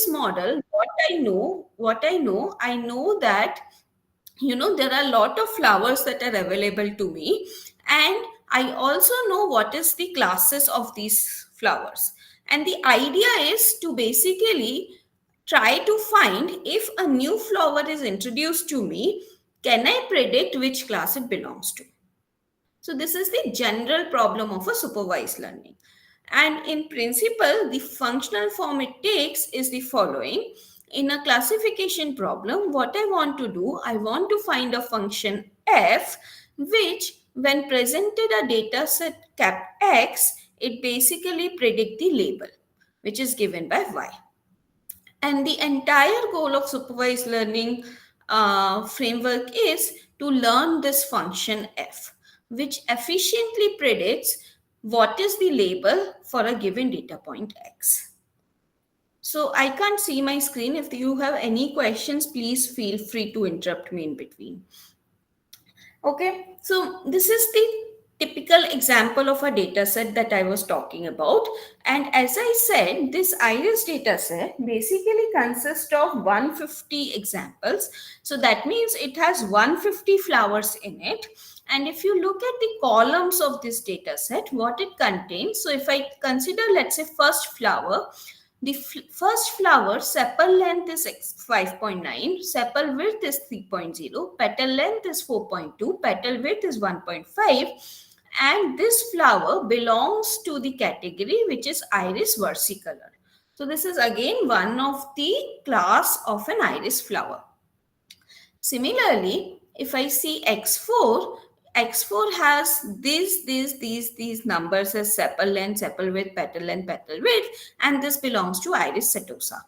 this model, I know that there are a lot of flowers that are available to me, and I also know what is the classes of these flowers. And the idea is to basically try to find if a new flower is introduced to me, can I predict which class it belongs to? So this is the general problem of a supervised learning. And in principle, the functional form it takes is the following. In a classification problem, what I want to do, I want to find a function f, which when presented a data set cap x, it basically predict the label, which is given by y. And the entire goal of supervised learning framework is to learn this function f, which efficiently predicts what is the label for a given data point x. So I can't see my screen. If you have any questions, please feel free to interrupt me in between. Okay, so this is the typical example of a data set that I was talking about. And as I said, this iris data set basically consists of 150 examples. So that means it has 150 flowers in it. And if you look at the columns of this data set, what it contains, so if I consider, let's say, first flower, the first flower sepal length is 5.9, sepal width is 3.0, petal length is 4.2, petal width is 1.5, and this flower belongs to the category which is iris versicolor. So this is again one of the class of an iris flower. Similarly, if I see X4, X4 has these numbers as sepal length, sepal width, petal width, and this belongs to iris setosa.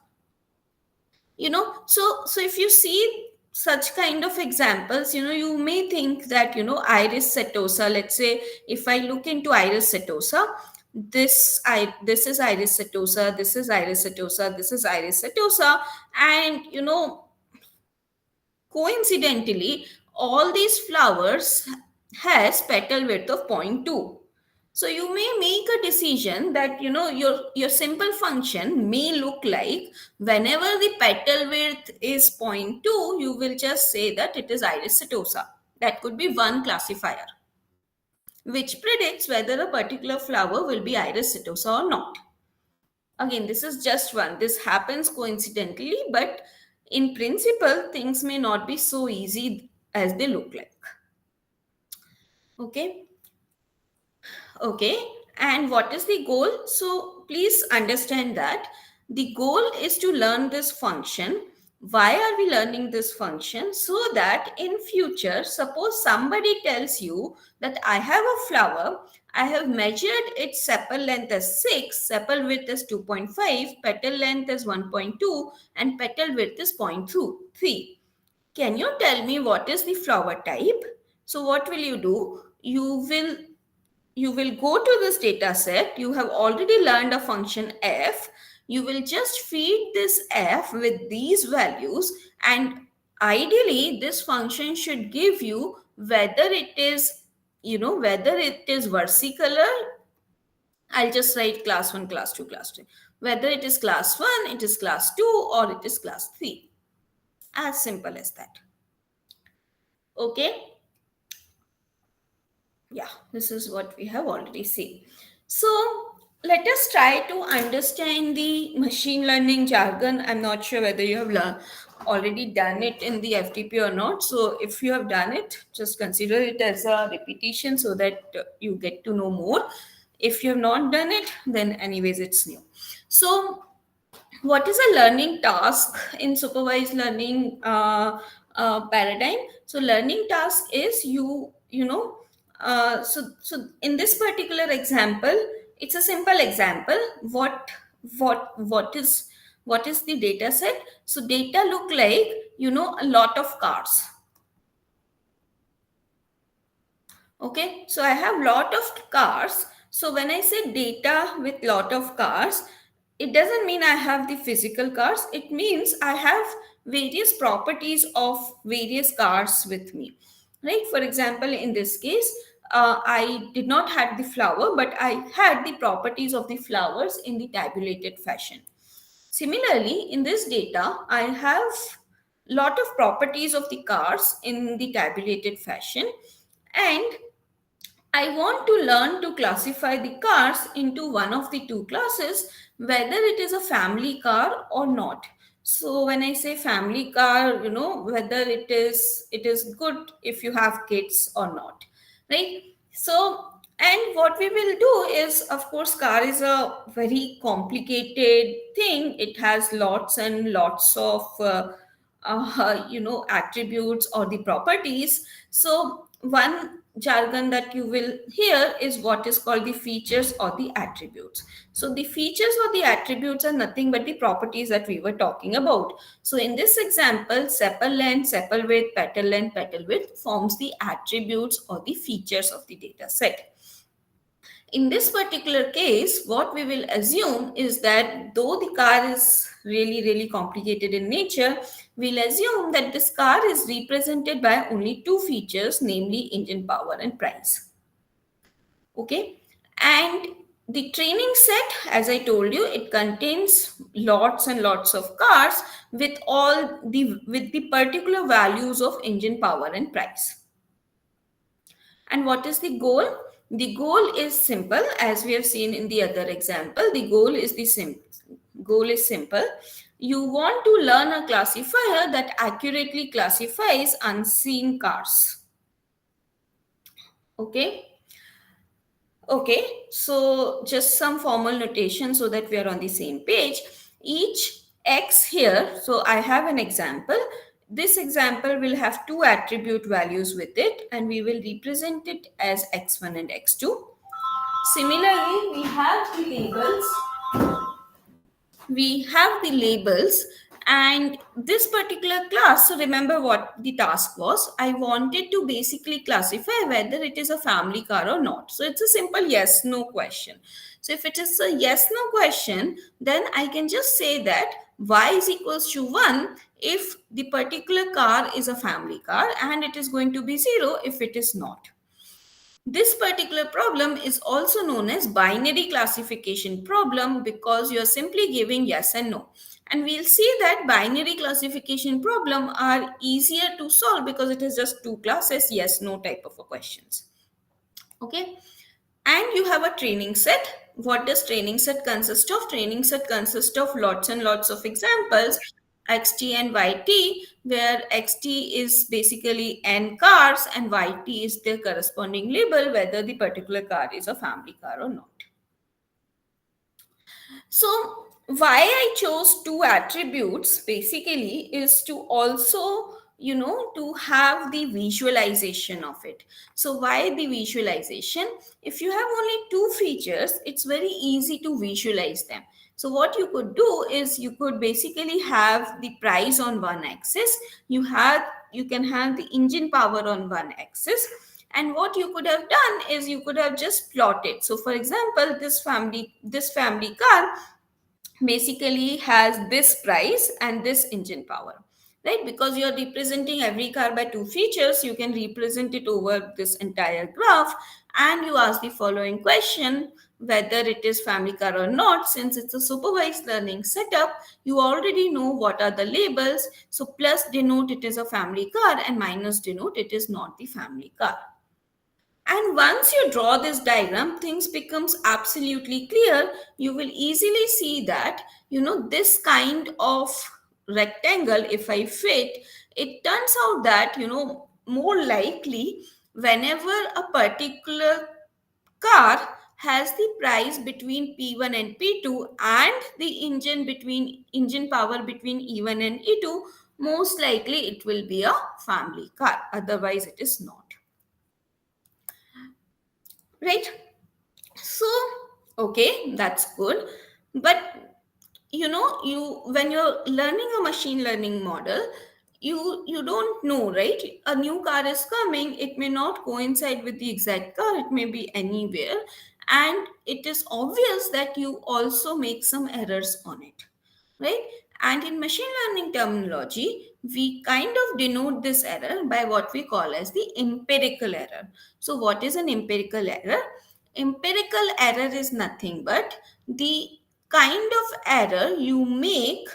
So if you see such kind of examples, you may think that, iris setosa, let's say, if I look into iris setosa, this is iris setosa, this is iris setosa, this is iris setosa, and, coincidentally, all these flowers has petal width of 0.2. So you may make a decision that your simple function may look like whenever the petal width is 0.2, you will just say that it is iris setosa. That could be one classifier, which predicts whether a particular flower will be iris setosa or not. Again, this is just one. This happens coincidentally, but in principle, things may not be so easy as they look like. Okay, and what is the goal? So please understand that the goal is to learn this function. Why are we learning this function? So that in future, suppose somebody tells you that I have a flower, I have measured its sepal length as 6, sepal width is 2.5, petal length is 1.2, and petal width is 0.3. Can you tell me what is the flower type? So what will you do? You will go to this data set. You have already learned a function f. You will just feed this f with these values, and ideally this function should give you whether it is versicolor. I'll just write class 1, class 2, class 3. Whether it is class 1, it is class 2, or it is class 3. As simple as that. Okay. Yeah, this is what we have already seen. So let us try to understand the machine learning jargon. I'm not sure whether you have already done it in the FDP or not. So if you have done it, just consider it as a repetition so that you get to know more. If you have not done it, then anyways, it's new. So what is a learning task in supervised learning paradigm? So learning task is so in this particular example, it's a simple example. What is the data set? So data look like a lot of cars. Okay, so I have lot of cars. So when I say data with lot of cars, it doesn't mean I have the physical cars. It means I have various properties of various cars with me, right? For example, in this case, I did not have the flower, but I had the properties of the flowers in the tabulated fashion. Similarly, in this data, I have lot of properties of the cars in the tabulated fashion, and I want to learn to classify the cars into one of the two classes, whether it is a family car or not. So when I say family car, whether it is good if you have kids or not, right? So, and what we will do is, of course, car is a very complicated thing. It has lots and lots of attributes or the properties. So one jargon that you will hear is what is called the features or the attributes. So the features or the attributes are nothing but the properties that we were talking about. So in this example, sepal length, sepal width, petal width forms the attributes or the features of the data set. In this particular case, what we will assume is that though the car is really, really complicated in nature, we'll assume that this car is represented by only two features, namely engine power and price. Okay. And the training set, as I told you, it contains lots and lots of cars with the particular values of engine power and price. And what is the goal? The goal is simple, as we have seen in the other example. The goal is simple. You want to learn a classifier that accurately classifies unseen cars. Okay. Okay. So just some formal notation so that we are on the same page. Each x here. So I have an example. This example will have two attribute values with it, and we will represent it as x1 and x2. Similarly, we have the labels, and this particular class, so remember what the task was. I wanted to basically classify whether it is a family car or not. So it's a simple yes no question. So if it is a yes no question, then I can just say that y is equals to 1 if the particular car is a family car, and it is going to be 0 if it is not. This particular problem is also known as binary classification problem because you are simply giving yes and no. And we'll see that binary classification problem are easier to solve because it is just two classes, yes, no type of a questions. Okay. And you have a training set. What does training set consist of? Training set consists of lots and lots of examples, xt and yt, where xt is basically n cars and yt is their corresponding label, whether the particular car is a family car or not. So why I chose two attributes basically is to also, to have the visualization of it. So why the visualization? If you have only two features, it's very easy to visualize them. So what you could do is you could basically have the price on one axis. You can have the engine power on one axis. And what you could have done is you could have just plotted. So for example, this family car basically has this price and this engine power, right? Because you're representing every car by two features, you can represent it over this entire graph. And you ask the following question, whether it is family car or not. Since it's a supervised learning setup, you already know what are the labels. So plus denote it is a family car and minus denote it is not the family car. And once you draw this diagram, things becomes absolutely clear. You will easily see that, this kind of rectangle, if I fit, it turns out that, more likely whenever a particular car has the price between P1 and P2 and the engine power between E1 and E2, most likely it will be a family car. Otherwise, it is not. Right? So, okay, that's good. But you when you're learning a machine learning model, you don't know, right? A new car is coming, it may not coincide with the exact car, it may be anywhere, and it is obvious that you also make some errors on it, right? And in machine learning terminology, we kind of denote this error by what we call as the empirical error. So what is an empirical error? Empirical error is nothing but the kind of error you make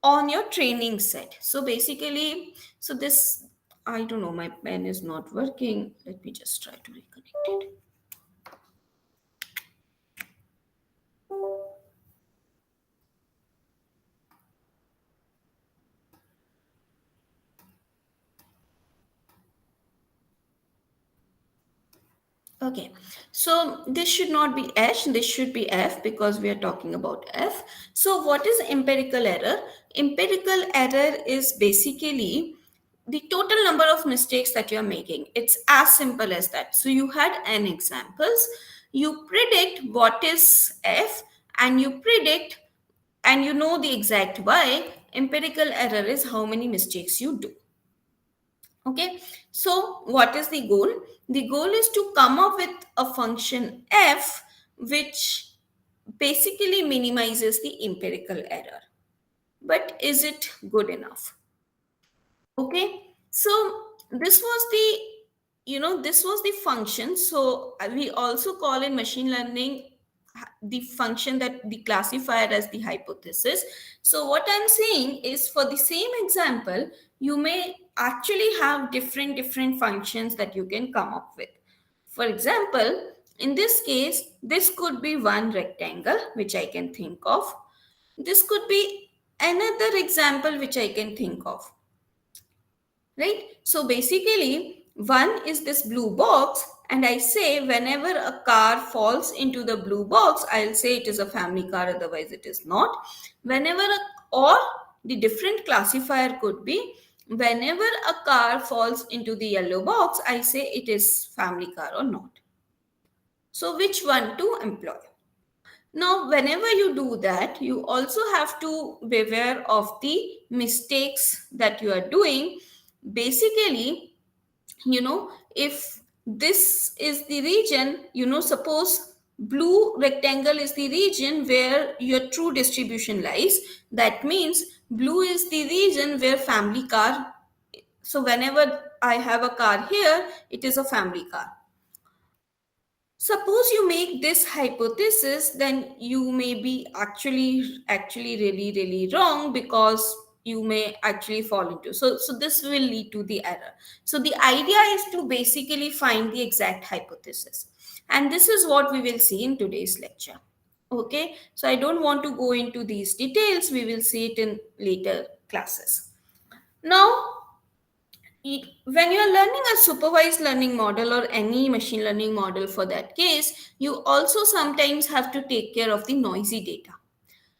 on your training set. So basically, so this, I don't know, my pen is not working. Let me just try to reconnect it. Okay, so this should not be H, this should be F because we are talking about F. So, what is empirical error? Empirical error is basically the total number of mistakes that you are making. It's as simple as that. So, you had n examples, you predict what is F, and you predict and you know the exact Y. Empirical error is how many mistakes you do. Okay, so what is the goal? The goal is to come up with a function f which basically minimizes the empirical error. But is it good enough? Okay, so this was the, this was the function. So we also call in machine learning the function that the classifier as the hypothesis. So what I'm saying is, for the same example, you may actually have different functions that you can come up with. For example, in this case, this could be one rectangle which I can think of. This could be another example which I can think of, right? So basically, one is this blue box, and I say whenever a car falls into the blue box, I'll say it is a family car, otherwise it is not. Or the different classifier could be, whenever a car falls into the yellow box, I say it is family car or not. So which one to employ? Now, whenever you do that, you also have to beware of the mistakes that you are doing. Basically, if this is the region, suppose blue rectangle is the region where your true distribution lies. That means blue is the region where family car. So, whenever I have a car here, it is a family car. Suppose you make this hypothesis, then you may be actually really wrong, because you may actually fall into, so this will lead to the error. So the idea is to basically find the exact hypothesis, and this is what we will see in today's lecture. Okay, so I don't want to go into these details, we will see it in later classes. Now, when you're learning a supervised learning model or any machine learning model for that case, you also sometimes have to take care of the noisy data,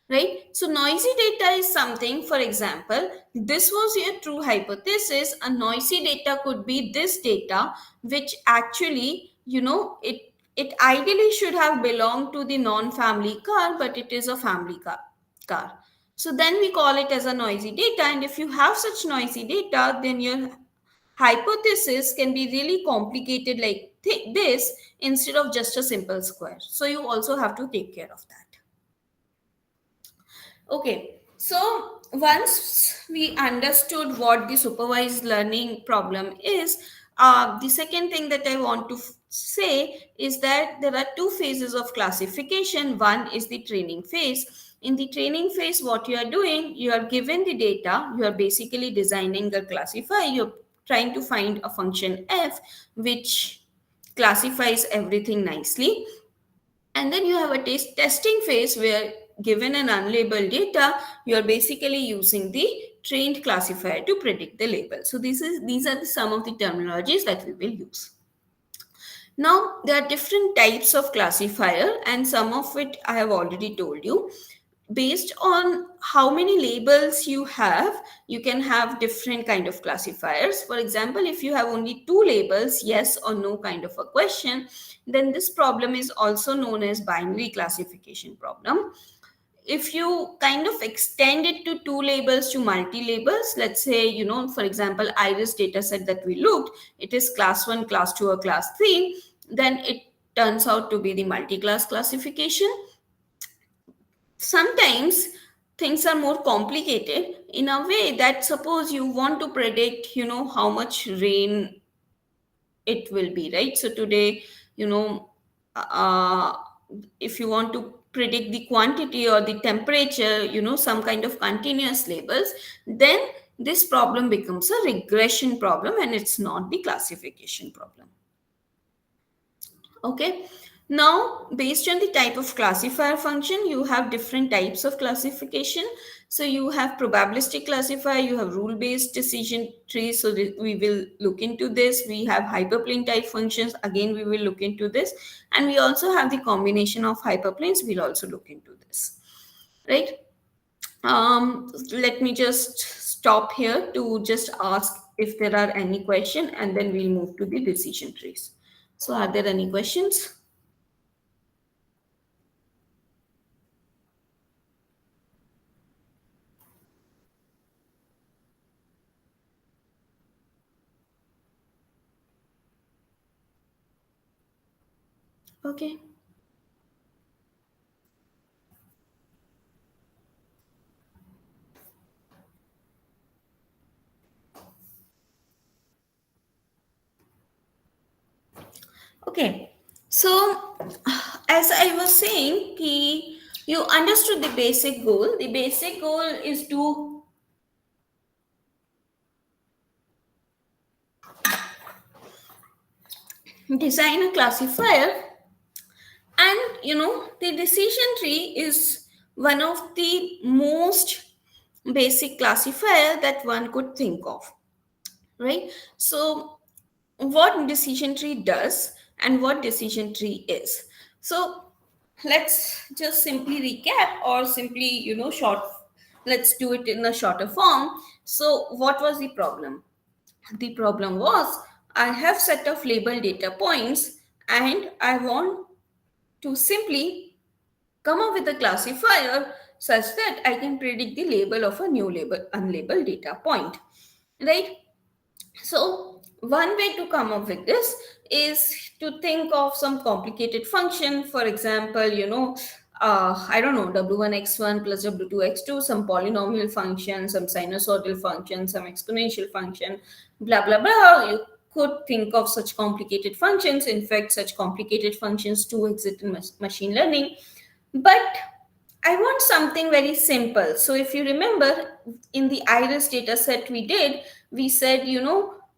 right? So noisy data is something, for example, this was your true hypothesis. A noisy data could be this data which actually, it ideally should have belonged to the non-family car, but it is a family car. So then we call it as a noisy data, and if you have such noisy data, then your hypothesis can be really complicated like this instead of just a simple square. So you also have to take care of that. Okay, so once we understood what the supervised learning problem is, the second thing that I want to say is that there are two phases of classification. One is the training phase. In the training phase, what you are doing, you are given the data, you are basically designing a classifier, you're trying to find a function f which classifies everything nicely. And then you have a testing phase where, given an unlabeled data, you are basically using the trained classifier to predict the label. So these are some of the terminologies that we will use. Now, there are different types of classifier, and some of it I have already told you. Based on how many labels you have, you can have different kind of classifiers. For example, if you have only two labels, yes or no kind of a question, then this problem is also known as binary classification problem. If you kind of extend it to two labels to multi labels, let's say, for example, iris data set that we looked, it is class 1, class 2, or class 3, then it turns out to be the multi-class classification. Sometimes things are more complicated in a way that, suppose you want to predict, how much rain it will be, right? So today, you know, uh, if you want to predict the quantity or the temperature, some kind of continuous labels, then this problem becomes a regression problem and it's not the classification problem. Okay. Now, based on the type of classifier function, you have different types of classification. So you have probabilistic classifier, you have rule-based decision trees. So we will look into this. We have hyperplane type functions. Again, we will look into this. And we also have the combination of hyperplanes. We'll also look into this. Right? Let me just stop here to just ask if there are any question, and then we'll move to the decision trees. So are there any questions? Okay. Okay. So, as I was saying, you understood the basic goal. The basic goal is to design a classifier, and the decision tree is one of the most basic classifier that one could think of, right? So, what decision tree does and what decision tree is. So let's just simply recap, or simply, short, let's do it in a shorter form. So what was the problem? The problem was, I have set of label data points and I want to simply come up with a classifier such that I can predict the label of a new label unlabeled data point, right? So, one way to come up with this is to think of some complicated function. For example, I don't know, w1x1 plus w2x2, some polynomial function, some sinusoidal function, some exponential function, blah, blah, blah. You could think of such complicated functions. In fact, such complicated functions do exist in machine learning. But I want something very simple. So if you remember, in the iris data set we said,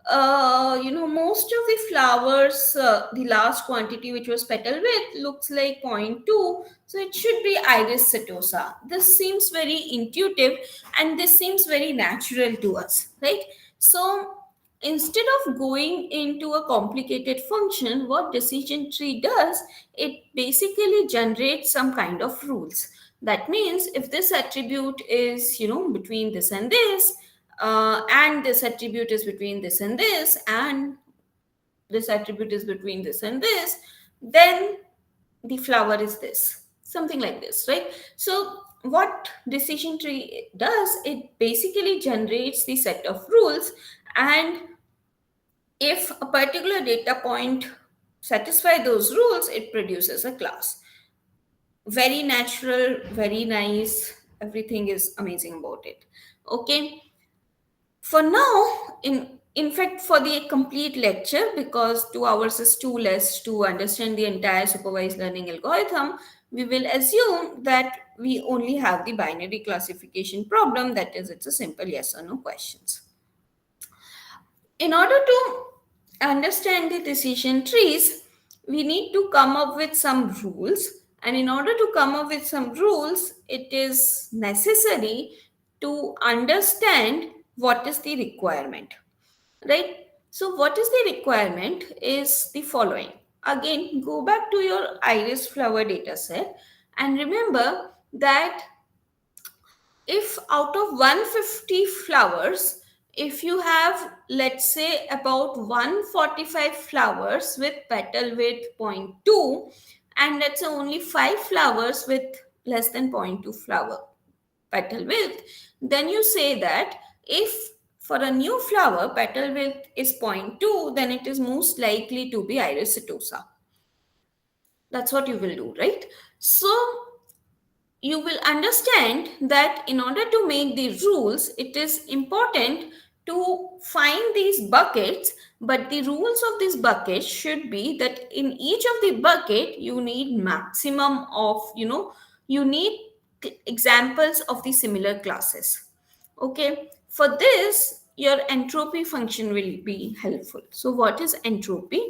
most of the flowers, the last quantity which was petal width looks like zero point 0.2. So it should be iris setosa. This seems very intuitive and this seems very natural to us, right? So instead of going into a complicated function, what decision tree does, it basically generates some kind of rules. That means if this attribute is, between this and this, and this attribute is between this and this, and this attribute is between this and this, then the flower is this. Something like this, right? So what decision tree does, it basically generates the set of rules, and if a particular data point satisfy those rules, it produces a class. Very natural, very nice, everything is amazing about it. Okay, for now, in fact, for the complete lecture, because 2 hours is too less to understand the entire supervised learning algorithm, we will assume that we only have the binary classification problem, that is, it's a simple yes or no questions. In order to understand the decision trees, we need to come up with some rules. And in order to come up with some rules, it is necessary to understand what is the requirement, right? So, what is the requirement is the following. Again, go back to your iris flower data set and remember that if out of 150 flowers, if you have, let's say, about 145 flowers with petal width zero point 0.2, and let's say only 5 flowers with less than 0.2 flower petal width, then you say that if for a new flower petal width is zero point 0.2, then it is most likely to be iris setosa. That's what you will do, right? So you will understand that in order to make the rules, it is important to find these buckets, but the rules of this bucket should be that in each of the bucket you need maximum of, you need examples of the similar classes. Okay, for this your entropy function will be helpful. So what is entropy?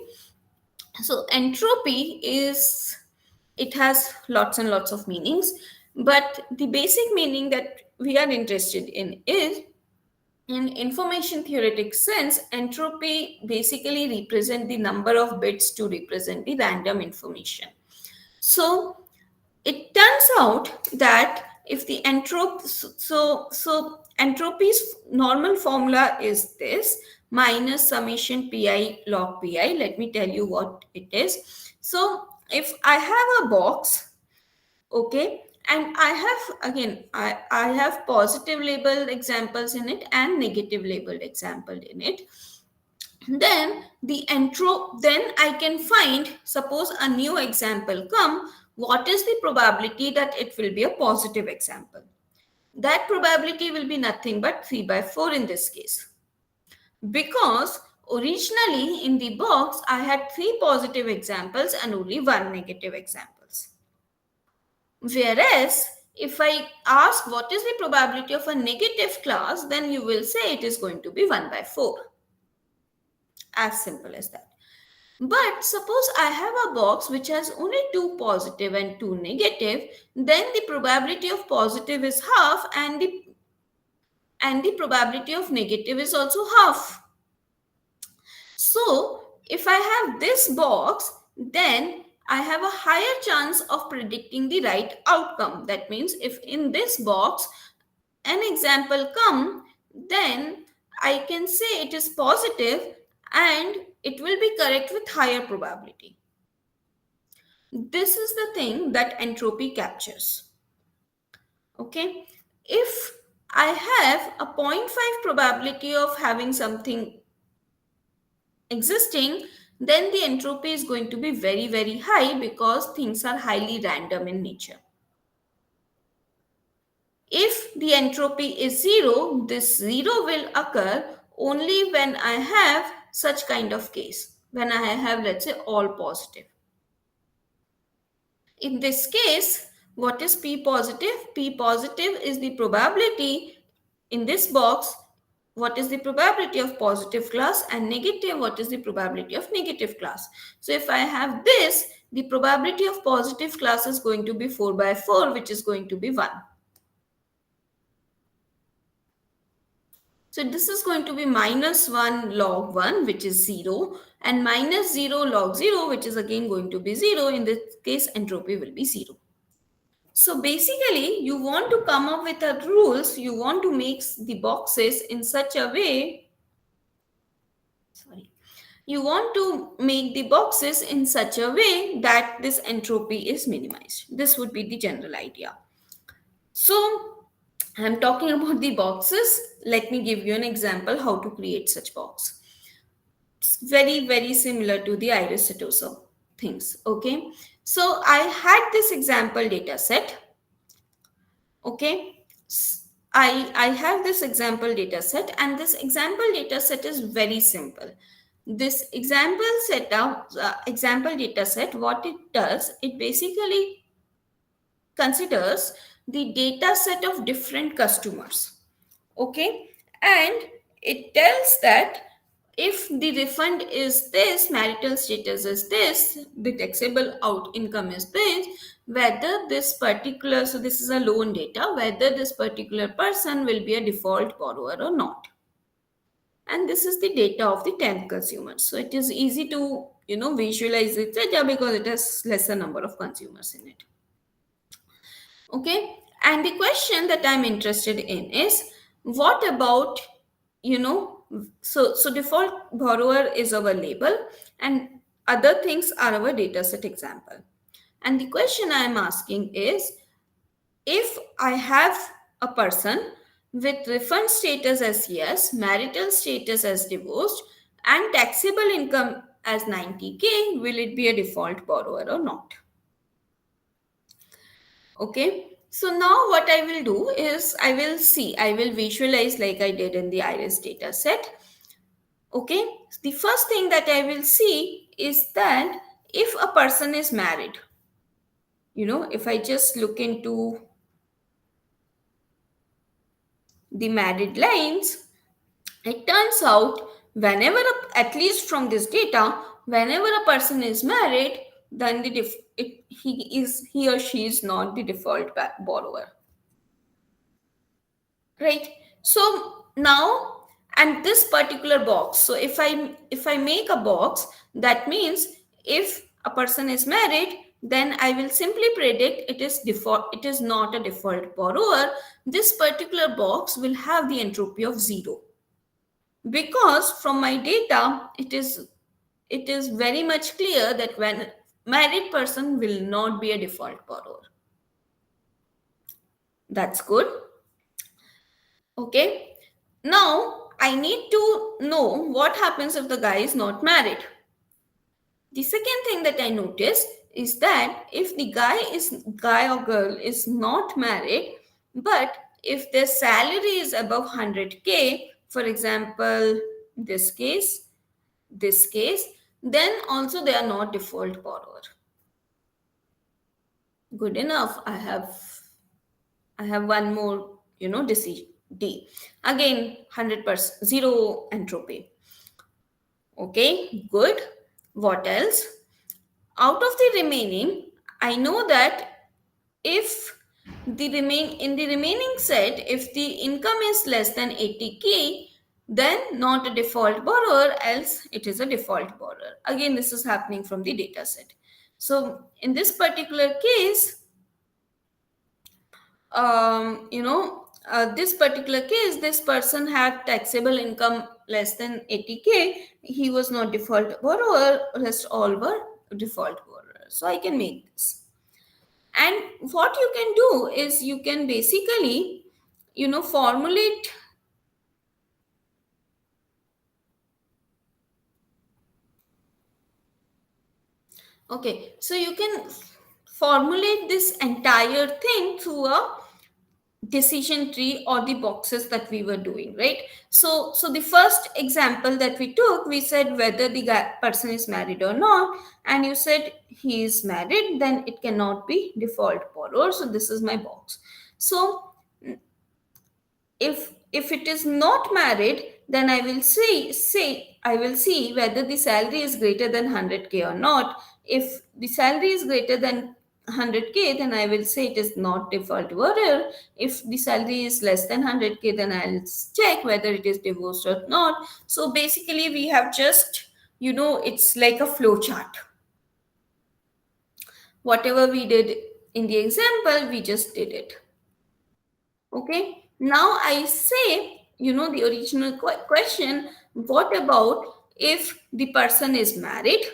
So entropy is, it has lots and lots of meanings, but the basic meaning that we are interested in is, in information theoretic sense, entropy basically represent the number of bits to represent the random information. So it turns out that if the entropy, so entropy's normal formula is this, minus summation pi log pi. Let me tell you what it is. So if I have a box, okay, and I have, again, I have positive labeled examples in it and negative labeled example in it, then then I can find, suppose a new example come, what is the probability that it will be a positive example? That probability will be nothing but 3 by 4 in this case, because originally in the box I had 3 positive examples and only 1 negative examples. Whereas if I ask what is the probability of a negative class, then you will say it is going to be 1 by 4. As simple as that. But suppose I have a box which has only 2 positive and 2 negative, then the probability of positive is half, and the probability of negative is also half. So if I have this box, then I have a higher chance of predicting the right outcome. That means if in this box an example come, then I can say it is positive and it will be correct with higher probability. This is the thing that entropy captures. Okay, if I have a 0.5 probability of having something existing, then the entropy is going to be very, very high because things are highly random in nature. If the entropy is 0, this 0 will occur only when I have such kind of case, when I have, let's say, all positive. In this case, what is P positive? P positive is the probability in this box. What is the probability of positive class, and negative, what is the probability of negative class? So if I have this, the probability of positive class is going to be 4 by 4, which is going to be 1. So this is going to be minus 1 log 1, which is 0, and minus 0 log 0, which is again going to be 0. In this case, entropy will be 0. So basically, you want to come up with a rules, you want to make the boxes in such a way, you want to make the boxes in such a way that this entropy is minimized. This would be the general idea. So I'm talking about the boxes. Let me give you an example how to create such box. It's very, very similar to the iris setosa things. Okay. So I had this example data set. Okay. I have this example data set, and this example data set is very simple. This example data set, what it does, it basically considers the data set of different customers. Okay, and it tells that if the refund is this, marital status is this, the taxable out income is this, whether this particular, so this is a loan data, whether this particular person will be a default borrower or not. And this is the data of the 10 consumers. So it is easy to, visualize it data because it has lesser number of consumers in it. Okay. And the question that I'm interested in is, what about, so default borrower is our label and other things are our data set example. And the question I'm asking is, if I have a person with refund status as yes, marital status as divorced, and taxable income as 90K, will it be a default borrower or not? Okay, So now what I will do is I will visualize like I did in the iris data set. Okay, the first thing that I will see is that if a person is married, if I just look into the married lines, it turns out at least from this data, whenever a person is married, then he or she is not the default borrower, right? So now, and this particular box, so if I make a box, that means if a person is married, then I will simply predict it is not a default borrower. This particular box will have the entropy of 0, because from my data it is very much clear that when married person will not be a default borrower. That's good. Okay, now I need to know what happens if the guy is not married. The second thing that I noticed is that if the guy or girl is not married, but if their salary is above 100K, for example, this case, this case, then also they are not default borrower. Good enough. I have one more, decision D. Again, 100%, zero entropy. Okay, good. What else? Out of the remaining, I know that if in the remaining set, if the income is less than 80K, then not a default borrower, else it is a default borrower. Again, this is happening from the data set. So in this particular case, this particular case, this person had taxable income less than 80K. He was not default borrower, rest all were default borrower. So I can make this. And what you can do is you can basically, formulate. Okay, so you can formulate this entire thing through a decision tree or the boxes that we were doing, right? So the first example that we took, we said whether the person is married or not, and you said he is married, then it cannot be default borrower. So this is my box. So if it is not married, then I will say I will see whether the salary is greater than 100K or not. If the salary is greater than 100K, then I will say it is not default borrower. If the salary is less than 100K, then I'll check whether it is divorced or not. So basically we have just, it's like a flow chart. Whatever we did in the example, we just did it. Okay, now I say, the original question, what about if the person is married?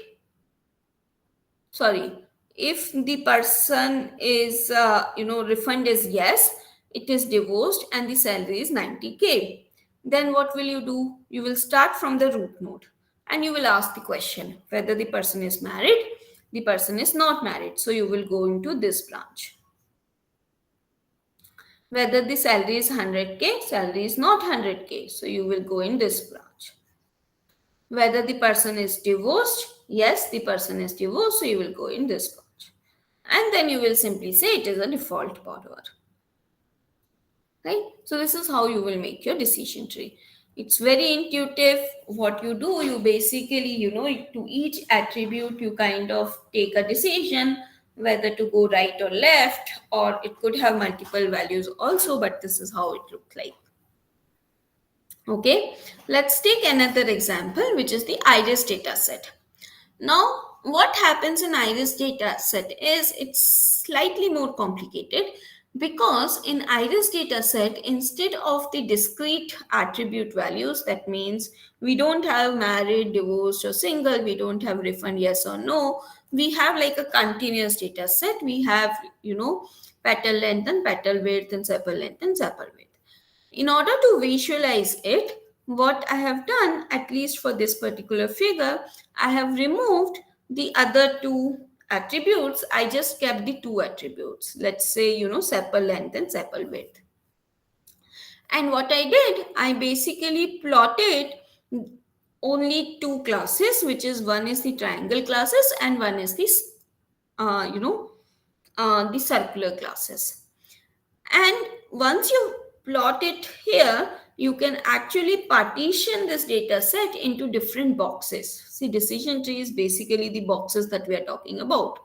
Sorry, if the person is, refund is yes, it is divorced and the salary is 90K. Then what will you do? You will start from the root node and you will ask the question whether the person is married, the person is not married. So you will go into this branch. Whether the salary is 100K, salary is not 100K. So you will go in this branch. Whether the person is divorced, yes, the person is divorced. So you will go in this branch. And then you will simply say it is a default borrower. Right? So this is how you will make your decision tree. It's very intuitive. What you do, you basically, to each attribute, you kind of take a decision whether to go right or left, or it could have multiple values also, but this is how it looked like. Okay, let's take another example, which is the iris data set. Now, what happens in iris data set is it's slightly more complicated, because in iris data set, instead of the discrete attribute values, that means we don't have married, divorced, or single, we don't have refund yes or no, we have like a continuous data set. We have, petal length and petal width and sepal length and sepal width. In order to visualize it, what I have done, at least for this particular figure, I have removed the other two attributes, I just kept the two attributes. Let's say, sepal length and sepal width. And what I did, I basically plotted only two classes, which is one is the triangle classes and one is this, the circular classes. And once you plot it here, you can actually partition this data set into different boxes. See, decision tree is basically the boxes that we are talking about.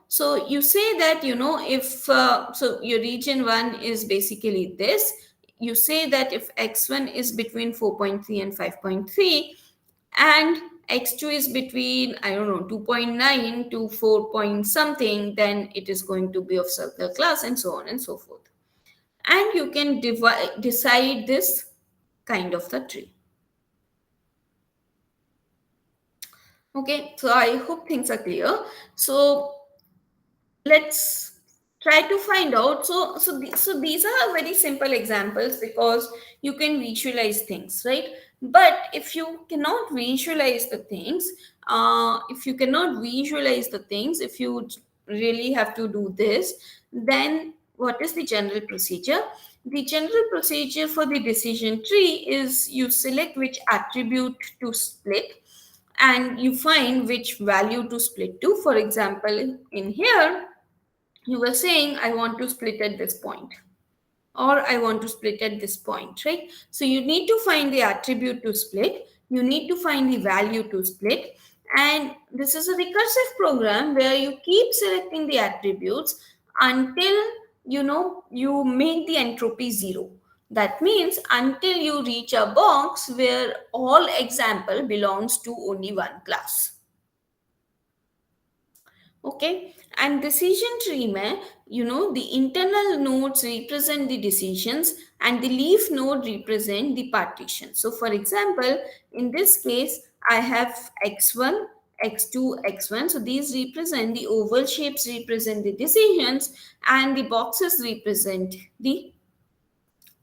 So you say that, if so your region 1 is basically this. You say that if x1 is between 4.3 and 5.3, and x2 is between, I don't know, 2.9 to 4 point something, then it is going to be of circle class, and so on and so forth. And you can decide this kind of the tree. Okay, so I hope things are clear. So let's try to find out. So these are very simple examples because you can visualize things, right? But if you cannot visualize the things, if you really have to do this, then what is the general procedure? The general procedure for the decision tree is you select which attribute to split and you find which value to split to. For example, in here, you were saying, I want to split at this point, or I want to split at this point, right? So you need to find the attribute to split, you need to find the value to split, and this is a recursive program where you keep selecting the attributes until you make the entropy zero. That means until you reach a box where all example belongs to only one class. Okay, and decision tree mein, the internal nodes represent the decisions and the leaf node represent the partition. So for example, in this case, I have x1, x2, x1. So these represent the oval shapes, represent the decisions, and the boxes represent the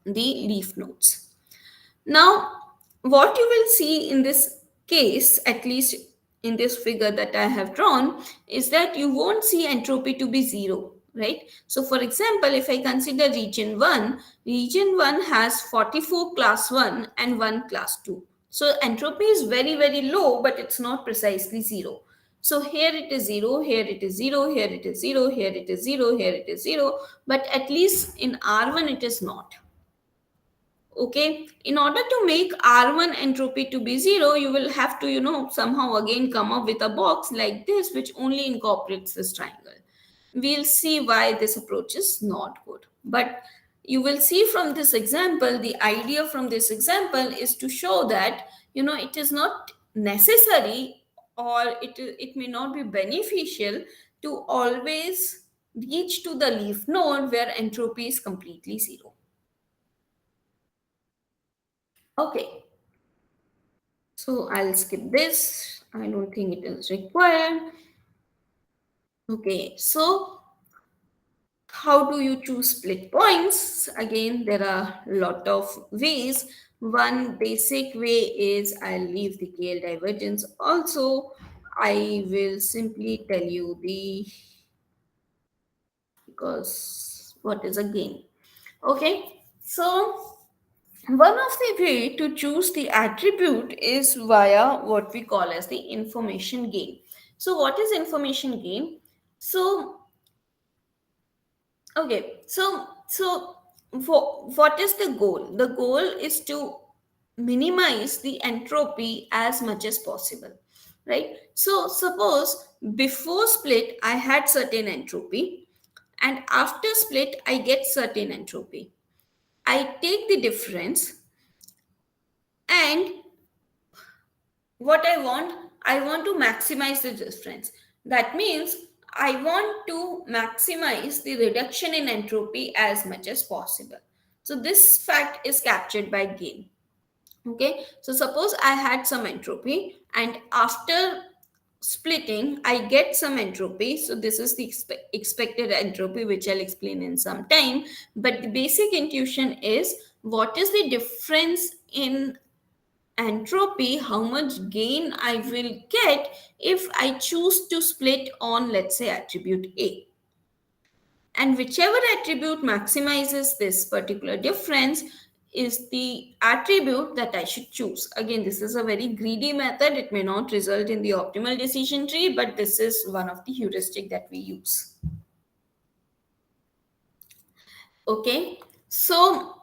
leaf nodes. Now, what you will see in this case, at least in this figure that I have drawn, is that you won't see entropy to be zero, right? So for example, if I consider region 1 has 44 class 1 and 1 class 2. So entropy is very, very low, but it's not precisely zero. So here it is 0, here it is 0, here it is 0, here it is 0, here it is 0, but at least in R1 it is not. Okay, in order to make R1 entropy to be zero, you will have to somehow again come up with a box like this which only incorporates this triangle. We'll see why this approach is not good, but you will see from this example, the idea from this example is to show that it is not necessary, or it may not be beneficial to always reach to the leaf node where entropy is completely zero. Okay, so I'll skip this. I don't think it is required. Okay, so how do you choose split points? Again, there are a lot of ways. One basic way is I'll leave the KL divergence. Also, I will simply tell you because what is a gain. Okay, so one of the way to choose the attribute is via what we call as the information gain. So what is information gain? So okay, so what is the goal? The goal is to minimize the entropy as much as possible, right? So suppose before split I had certain entropy, and after split I get certain entropy. I take the difference, and what I want to maximize the difference. That means I want to maximize the reduction in entropy as much as possible. So this fact is captured by gain. Okay, so suppose I had some entropy, and after splitting I get some entropy. So this is the expected entropy, which I'll explain in some time. But the basic intuition is, what is the difference in entropy, how much gain I will get if I choose to split on, let's say, attribute A. And whichever attribute maximizes this particular difference is the attribute that I should choose. Again, this is a very greedy method. It may not result in the optimal decision tree, but this is one of the heuristic that we use. Okay, so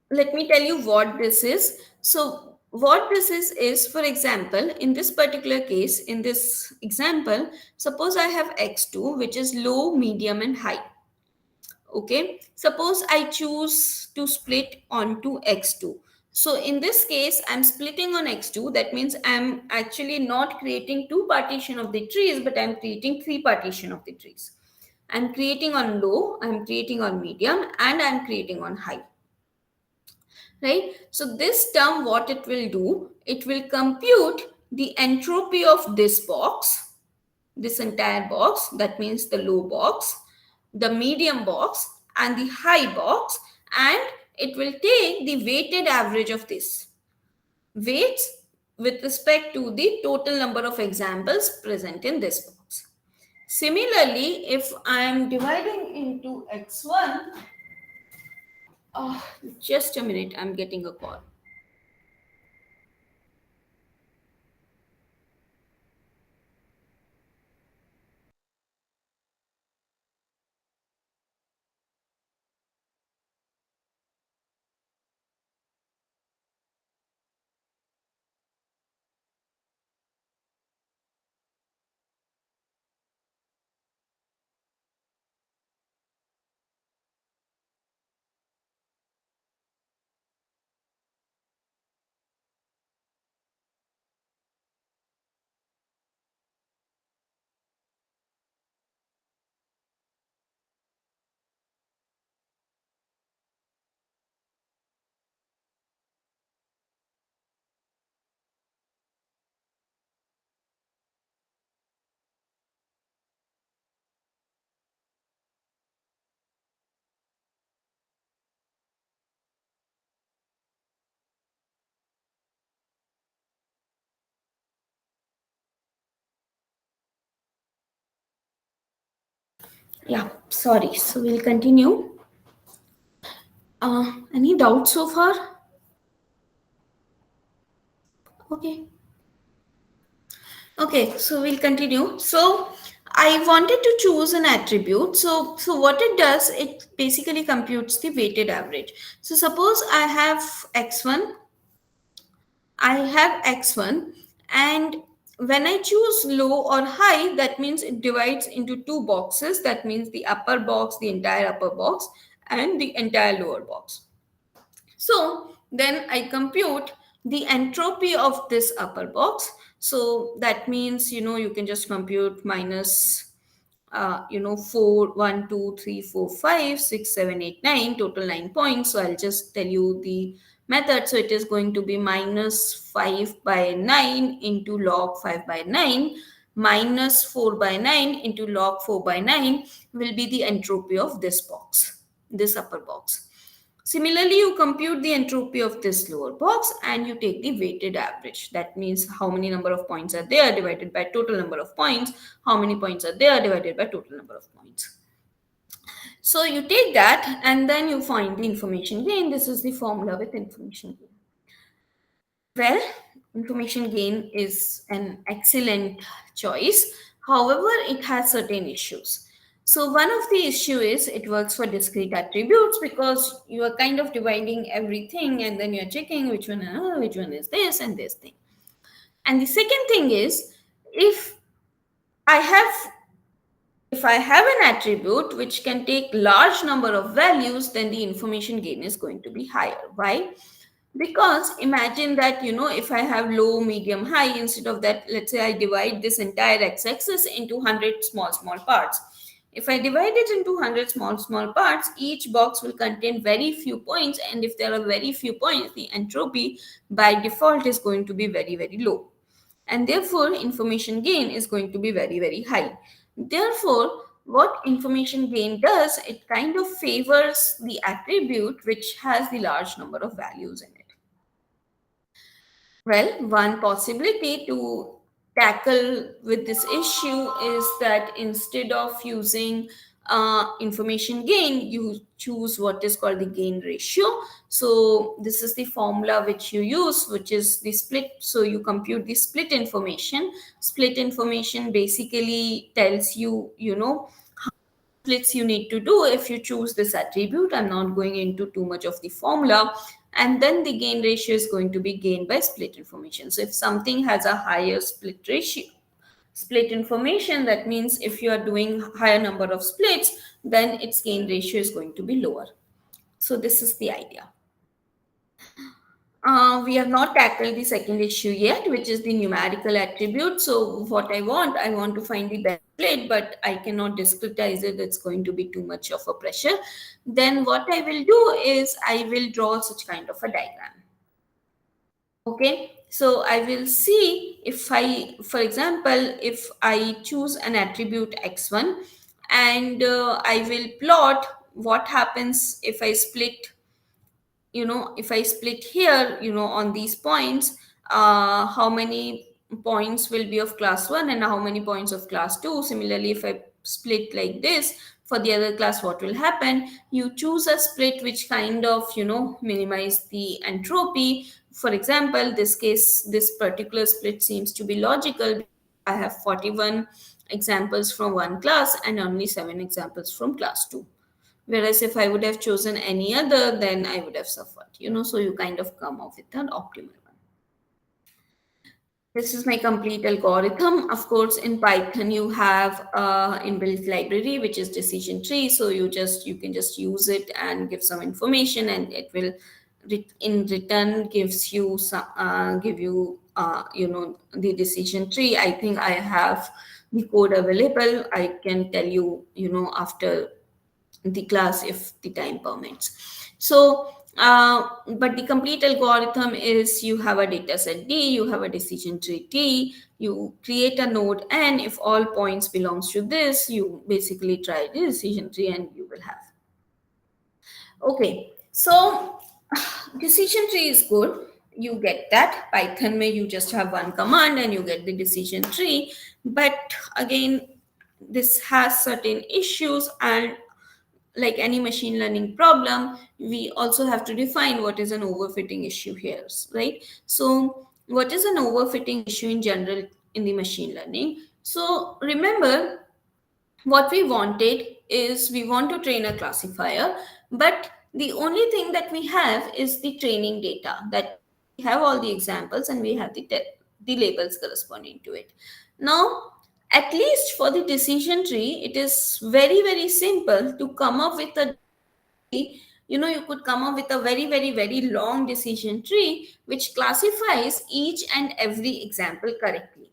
let me tell you what this is. So what this is, for example, in this particular case, in this example, suppose I have x2, which is low, medium, and high. Okay, suppose I choose to split onto x2. So in this case, I'm splitting on x2. That means I'm actually not creating two partition of the trees, but I'm creating three partition of the trees. I'm creating on low, I'm creating on medium, and I'm creating on high. Right? So this term, what it will do, it will compute the entropy of this box, this entire box, that means the low box, the medium box, and the high box, and it will take the weighted average of this weights with respect to the total number of examples present in this box. Similarly, if I am dividing into x1, just a minute, I'm getting a call. Yeah, sorry. So we'll continue. Any doubts so far? Okay. Okay, so we'll continue. So I wanted to choose an attribute. So what it does, it basically computes the weighted average. So suppose I have x1, and when I choose low or high, that means it divides into two boxes. That means the upper box, the entire upper box, and the entire lower box. So then I compute the entropy of this upper box. So that means, you can just compute minus, 4, 1, 2, 3, 4, 5, 6, 7, 8, 9, total 9 points. So I'll just tell you the method. So it is going to be minus 5 by 9 into log 5 by 9 minus 4 by 9 into log 4 by 9 will be the entropy of this box, this upper box. Similarly, you compute the entropy of this lower box and you take the weighted average. That means how many number of points are there divided by total number of points, how many points are there divided by total number of points. So you take that and then you find the information gain. This is the formula with information gain. Well, information gain is an excellent choice. However, it has certain issues. So one of the issue is it works for discrete attributes because you are kind of dividing everything and then you're checking which one is this and this thing. And the second thing is if I have if I have an attribute which can take large number of values, then the information gain is going to be higher. Why? Because imagine that, if I have low, medium, high, instead of that, let's say I divide this entire x-axis into 100 small, small parts. If I divide it into 100 small, small parts, each box will contain very few points. And if there are very few points, the entropy by default is going to be very, very low. And therefore, information gain is going to be very, very high. Therefore, what information gain does, it kind of favors the attribute which has the large number of values in it. Well, one possibility to tackle with this issue is that instead of using information gain, you choose what is called the gain ratio. So, this is the formula which you use, which is the split. So, you compute the split information. Split information basically tells you, splits you need to do if you choose this attribute. I'm not going into too much of the formula. And then the gain ratio is going to be gained by split information. So if something has a higher split ratio, split information, that means if you are doing higher number of splits, then its gain ratio is going to be lower. So this is the idea. We have not tackled the second issue yet, which is the numerical attribute. So what I want to find the best split, but I cannot discretize it. It's going to be too much of a pressure. Then what I will do is I will draw such kind of a diagram. Okay, so I will see if for example, if I choose an attribute x1 and I will plot what happens if I split, if I split here, on these points, how many points will be of class 1 and how many points of class 2. Similarly, if I split like this for the other class, what will happen? You choose a split which kind of, minimize the entropy. For example, this case, this particular split seems to be logical. I have 41 examples from one class and only 7 examples from class 2. Whereas if I would have chosen any other, then I would have suffered, so you kind of come up with an optimal one. This is my complete algorithm. Of course, in Python, you have inbuilt library, which is decision tree. So you can just use it and give some information, and it will, in return, gives you some, give you, the decision tree. I think I have the code available. I can tell you, after the class if the time permits. So, but the complete algorithm is you have a data set D, you have a decision tree T, you create a node N. If all points belongs to this, you basically try the decision tree and you will have. Okay, so decision tree is good. You get that. Python may you just have one command and you get the decision tree. But again, this has certain issues, and like any machine learning problem, we also have to define what is an overfitting issue here, right? So what is an overfitting issue in general in the machine learning? So remember, what we wanted is we want to train a classifier, but the only thing that we have is the training data, that we have all the examples and we have the labels corresponding to it. Now, at least for the decision tree, it is very, very simple to come up with a, you could come up with a very, very, very long decision tree which classifies each and every example correctly.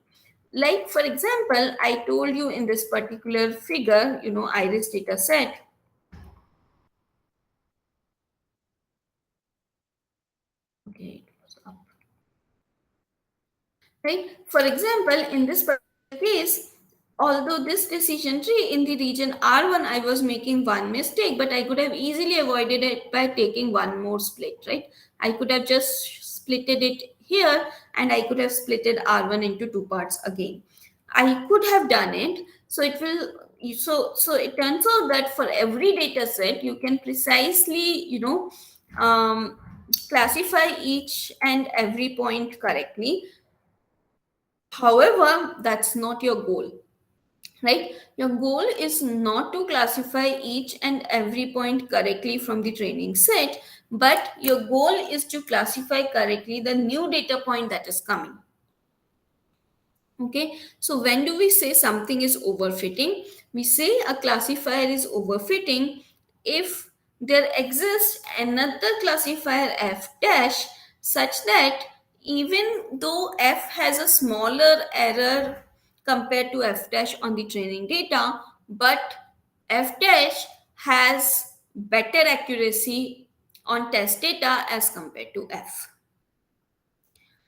Like, for example, I told you in this particular figure, iris data set. Okay, it was up. Right? For example, in this particular case, although this decision tree in the region R1, I was making one mistake, but I could have easily avoided it by taking one more split, right? I could have just splitted it here and I could have splitted R1 into two parts again. I could have done it. So it will, so it turns out that for every data set, you can precisely, um, classify each and every point correctly. However, that's not your goal, right? Your goal is not to classify each and every point correctly from the training set, but your goal is to classify correctly the new data point that is coming. Okay, so when do we say something is overfitting? We say a classifier is overfitting if there exists another classifier f dash such that even though f has a smaller error compared to f dash on the training data, but f dash has better accuracy on test data as compared to f.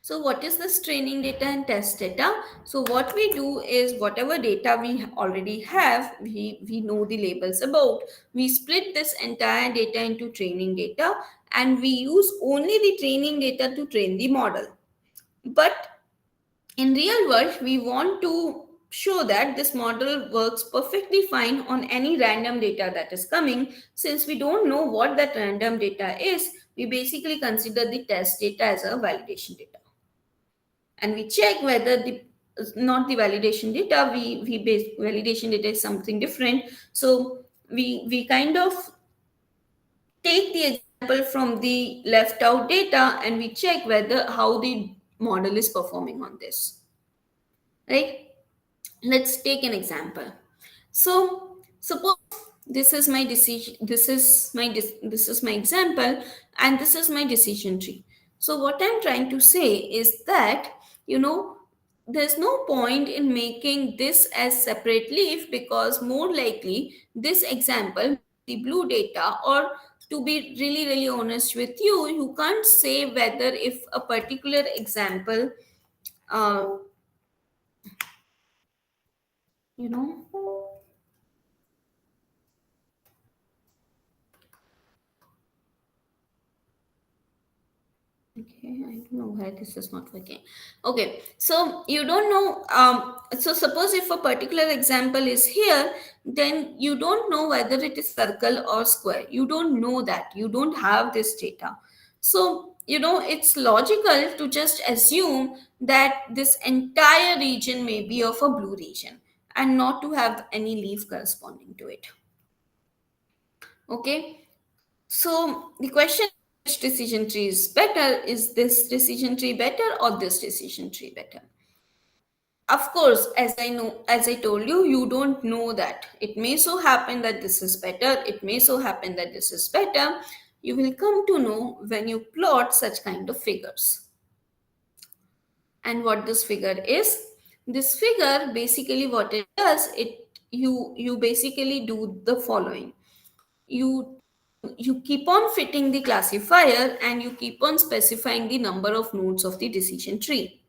So what is this training data and test data? So what we do is whatever data we already have, we know the labels about. We split this entire data into training data and we use only the training data to train the model. But in real world, we want to show that this model works perfectly fine on any random data that is coming. Since we don't know what that random data is, we basically consider the test data as a validation data, and we check whether the not the validation data, we base validation data is something different. So we kind of take the example from the left out data, and we check whether how the model is performing on this, right? Let's take an example. So suppose this is my decision, this is my example, and this is my decision tree. So what I'm trying to say is that, you know, there's no point in making this as separate leaf, because more likely this example, the blue data, or to be really really honest with you, you can't say whether if a particular example, uh, you know Okay, I don't know why this is not working. Okay, so you don't know. So suppose if a particular example is here, then you don't know whether it is circle or square. You don't know that. You don't have this data. So, it's logical to just assume that this entire region may be of a blue region and not to have any leaf corresponding to it. Okay, so the question, which decision tree is better? Is this decision tree better or this decision tree better? Of course, as I told you, you don't know that. It may so happen that this is better, it may so happen that this is better. You will come to know when you plot such kind of figures. And what this figure is? This figure basically what it does, you basically do the following. You you keep on fitting the classifier, and you keep on specifying the number of nodes of the decision tree.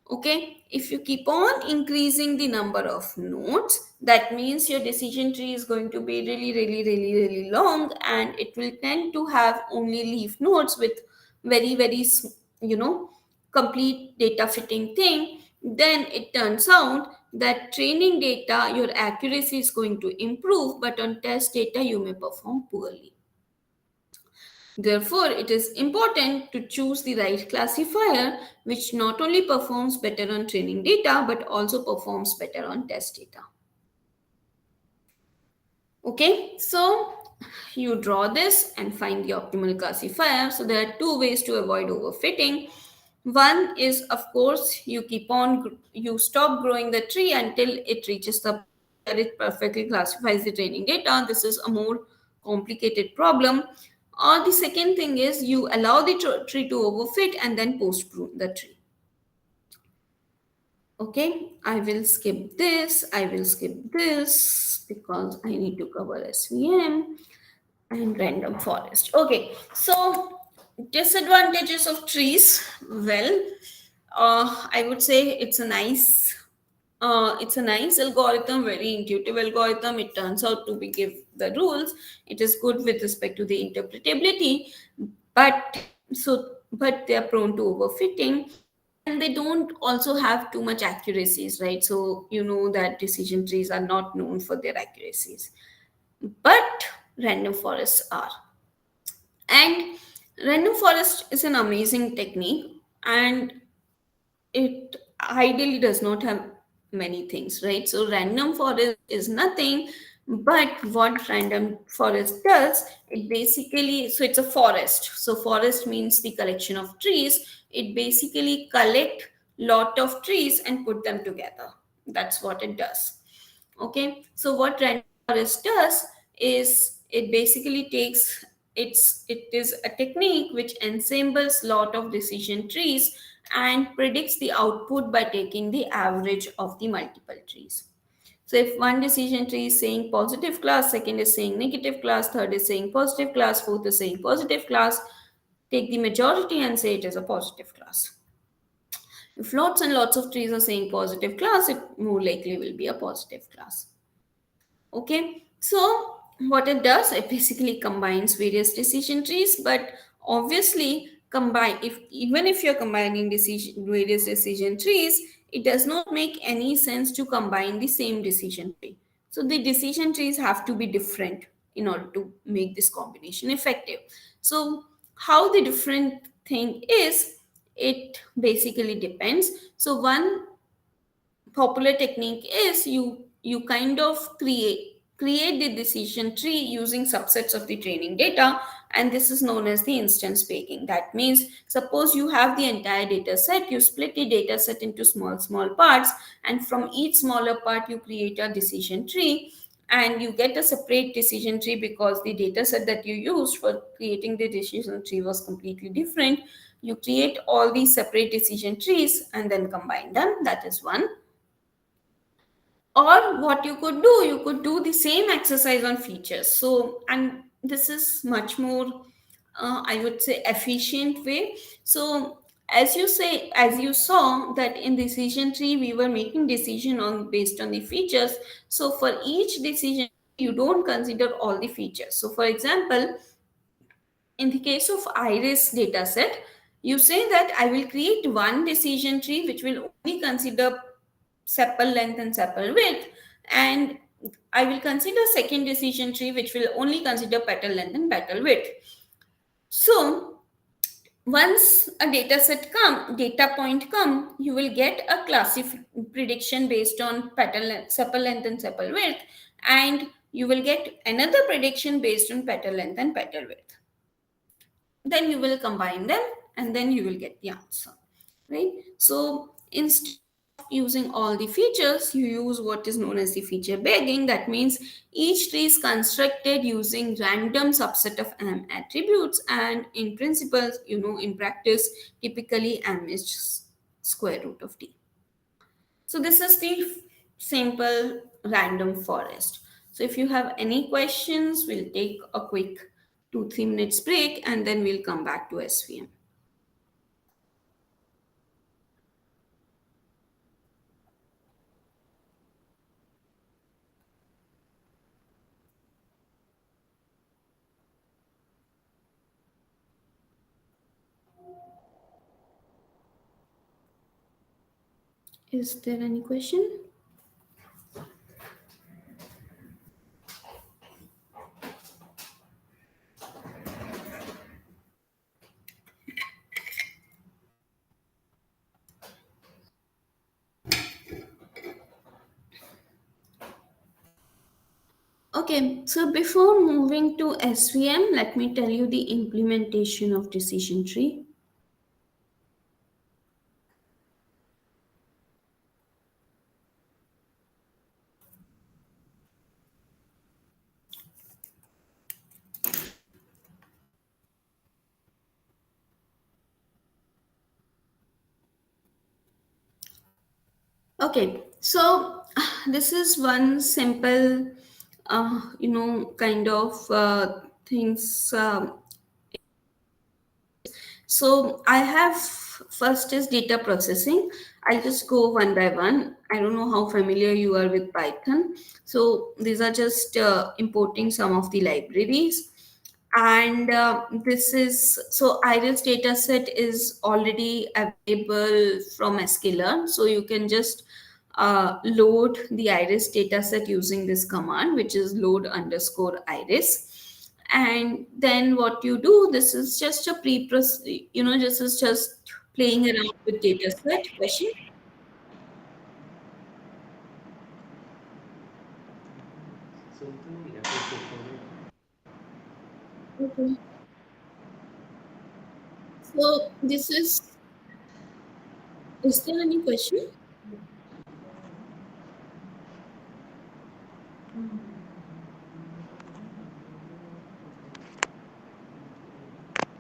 Okay, if you keep on increasing the number of nodes, that means your decision tree is going to be really really really really long, and it will tend to have only leaf nodes with very very you know complete data fitting thing. Then it turns out that training data, your accuracy is going to improve, but on test data you may perform poorly. Therefore, it is important to choose the right classifier, which not only performs better on training data but also performs better on test data. Okay, so you draw this and find the optimal classifier. So there are two ways to avoid overfitting. One is, of course, you stop growing the tree until it reaches the point where it perfectly classifies the training data. This is a more complicated problem. Or the second thing is you allow the tree to overfit and then post prune the tree. Okay, I will skip this. I will skip this because I need to cover SVM and random forest. Okay, so disadvantages of trees. Well, I would say it's a nice algorithm, very intuitive algorithm. It turns out to be give the rules. It is good with respect to the interpretability, but but they are prone to overfitting, and they don't also have too much accuracies, right? So you know that decision trees are not known for their accuracies, but random forests are. And random forest is an amazing technique, and it ideally does not have many things, right? So random forest is nothing, but what random forest does, it basically, so it's a forest. So forest means the collection of trees. It basically collect lot of trees and put them together. That's what it does. Okay, so what random forest does is it basically takes, it is a technique which ensembles lot of decision trees and predicts the output by taking the average of the multiple trees. So if one decision tree is saying positive class, second is saying negative class, third is saying positive class, fourth is saying positive class, take the majority and say it is a positive class. If lots and lots of trees are saying positive class, it more likely will be a positive class. Okay, so what it does, it basically combines various decision trees, but obviously combine, if even if you're combining various decision trees, it does not make any sense to combine the same decision tree. So the decision trees have to be different in order to make this combination effective. So how the different thing is, it basically depends. So one popular technique is you kind of create the decision tree using subsets of the training data, and this is known as the instance baking. That means suppose you have the entire data set, you split the data set into small parts, and from each smaller part you create a decision tree, and you get a separate decision tree because the data set that you used for creating the decision tree was completely different. You create all these separate decision trees and then combine them. That is one. Or what you could do the same exercise on features. So, and this is much more, I would say, efficient way. So as you say, as you saw that in decision tree we were making decision on based on the features. So for each decision you don't consider all the features. So for example, in the case of iris dataset, you say that I will create one decision tree which will only consider sepal length and sepal width, and I will consider second decision tree which will only consider petal length and petal width. So once a data point come, you will get a prediction based on petal length, sepal length and sepal width, and you will get another prediction based on petal length and petal width. Then you will combine them and then you will get the answer, right? So instead of using all the features, you use what is known as the feature bagging. That means each tree is constructed using random subset of m attributes, and in principle, in practice, typically m is square root of t. So this is the simple random forest. So if you have any questions, we'll take a quick 2-3 minutes break and then we'll come back to SVM. Is there any question? Okay, so before moving to SVM, let me tell you the implementation of decision tree. Okay, so this is one simple, kind of things. So I have first is data processing. I'll just go one by one. I don't know how familiar you are with Python. So these are just importing some of the libraries. And this is so iris dataset is already available from sklearn. So you can just load the iris dataset using this command, which is load underscore iris. And then what you do, this is just a this is just playing around with dataset question. Okay. So this is there any question?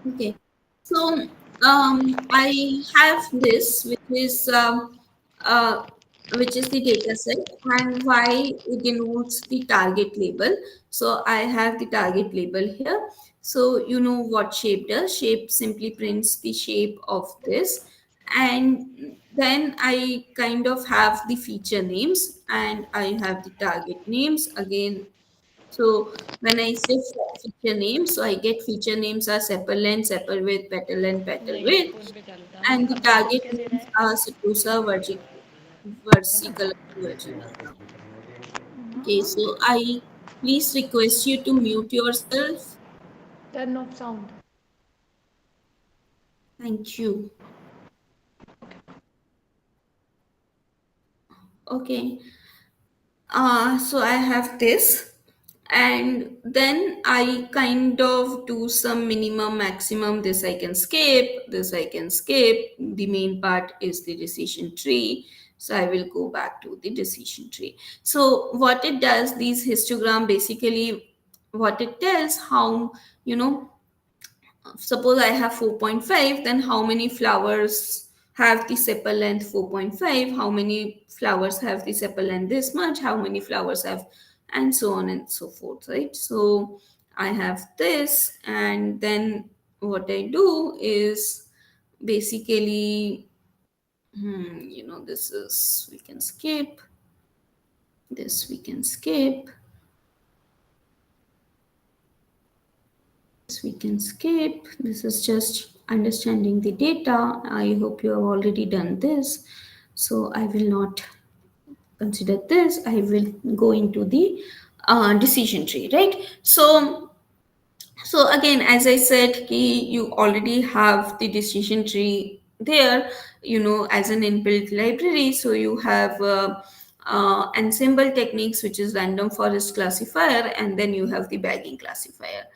Okay. So I have this, uh, which is the data set, and why it denotes the target label. So I have the target label here. So you know what shape does. Shape simply prints the shape of this. And then I kind of have the feature names and I have the target names again. So when I say feature names, so I get feature names are sepal length, sepal width, petal length, petal नहीं width, phone पे चालू था and the अब तक code target क्या दे रहा names है? are seposa, है ना? versicolor, virginica. Okay, so I please request you to mute yourself. Turn off sound. Thank you. Okay. So I have this, and then I kind of do some minimum, maximum. This I can skip, this I can skip. The main part is the decision tree. So I will go back to the decision tree. So what it does, these histogram basically, what it tells, how, you know, suppose I have 4.5, then how many flowers have the sepal length 4.5, how many flowers have the sepal length this much, how many flowers have, and so on and so forth, right? So I have this, and then what I do is basically, this is, we can skip, this we can skip, we can skip. This is just understanding the data. I hope you have already done this. So I will not consider this. I will go into the decision tree, right? So again, as I said, you already have the decision tree there, as an inbuilt library. So you have ensemble techniques, which is random forest classifier, and then you have the bagging classifier.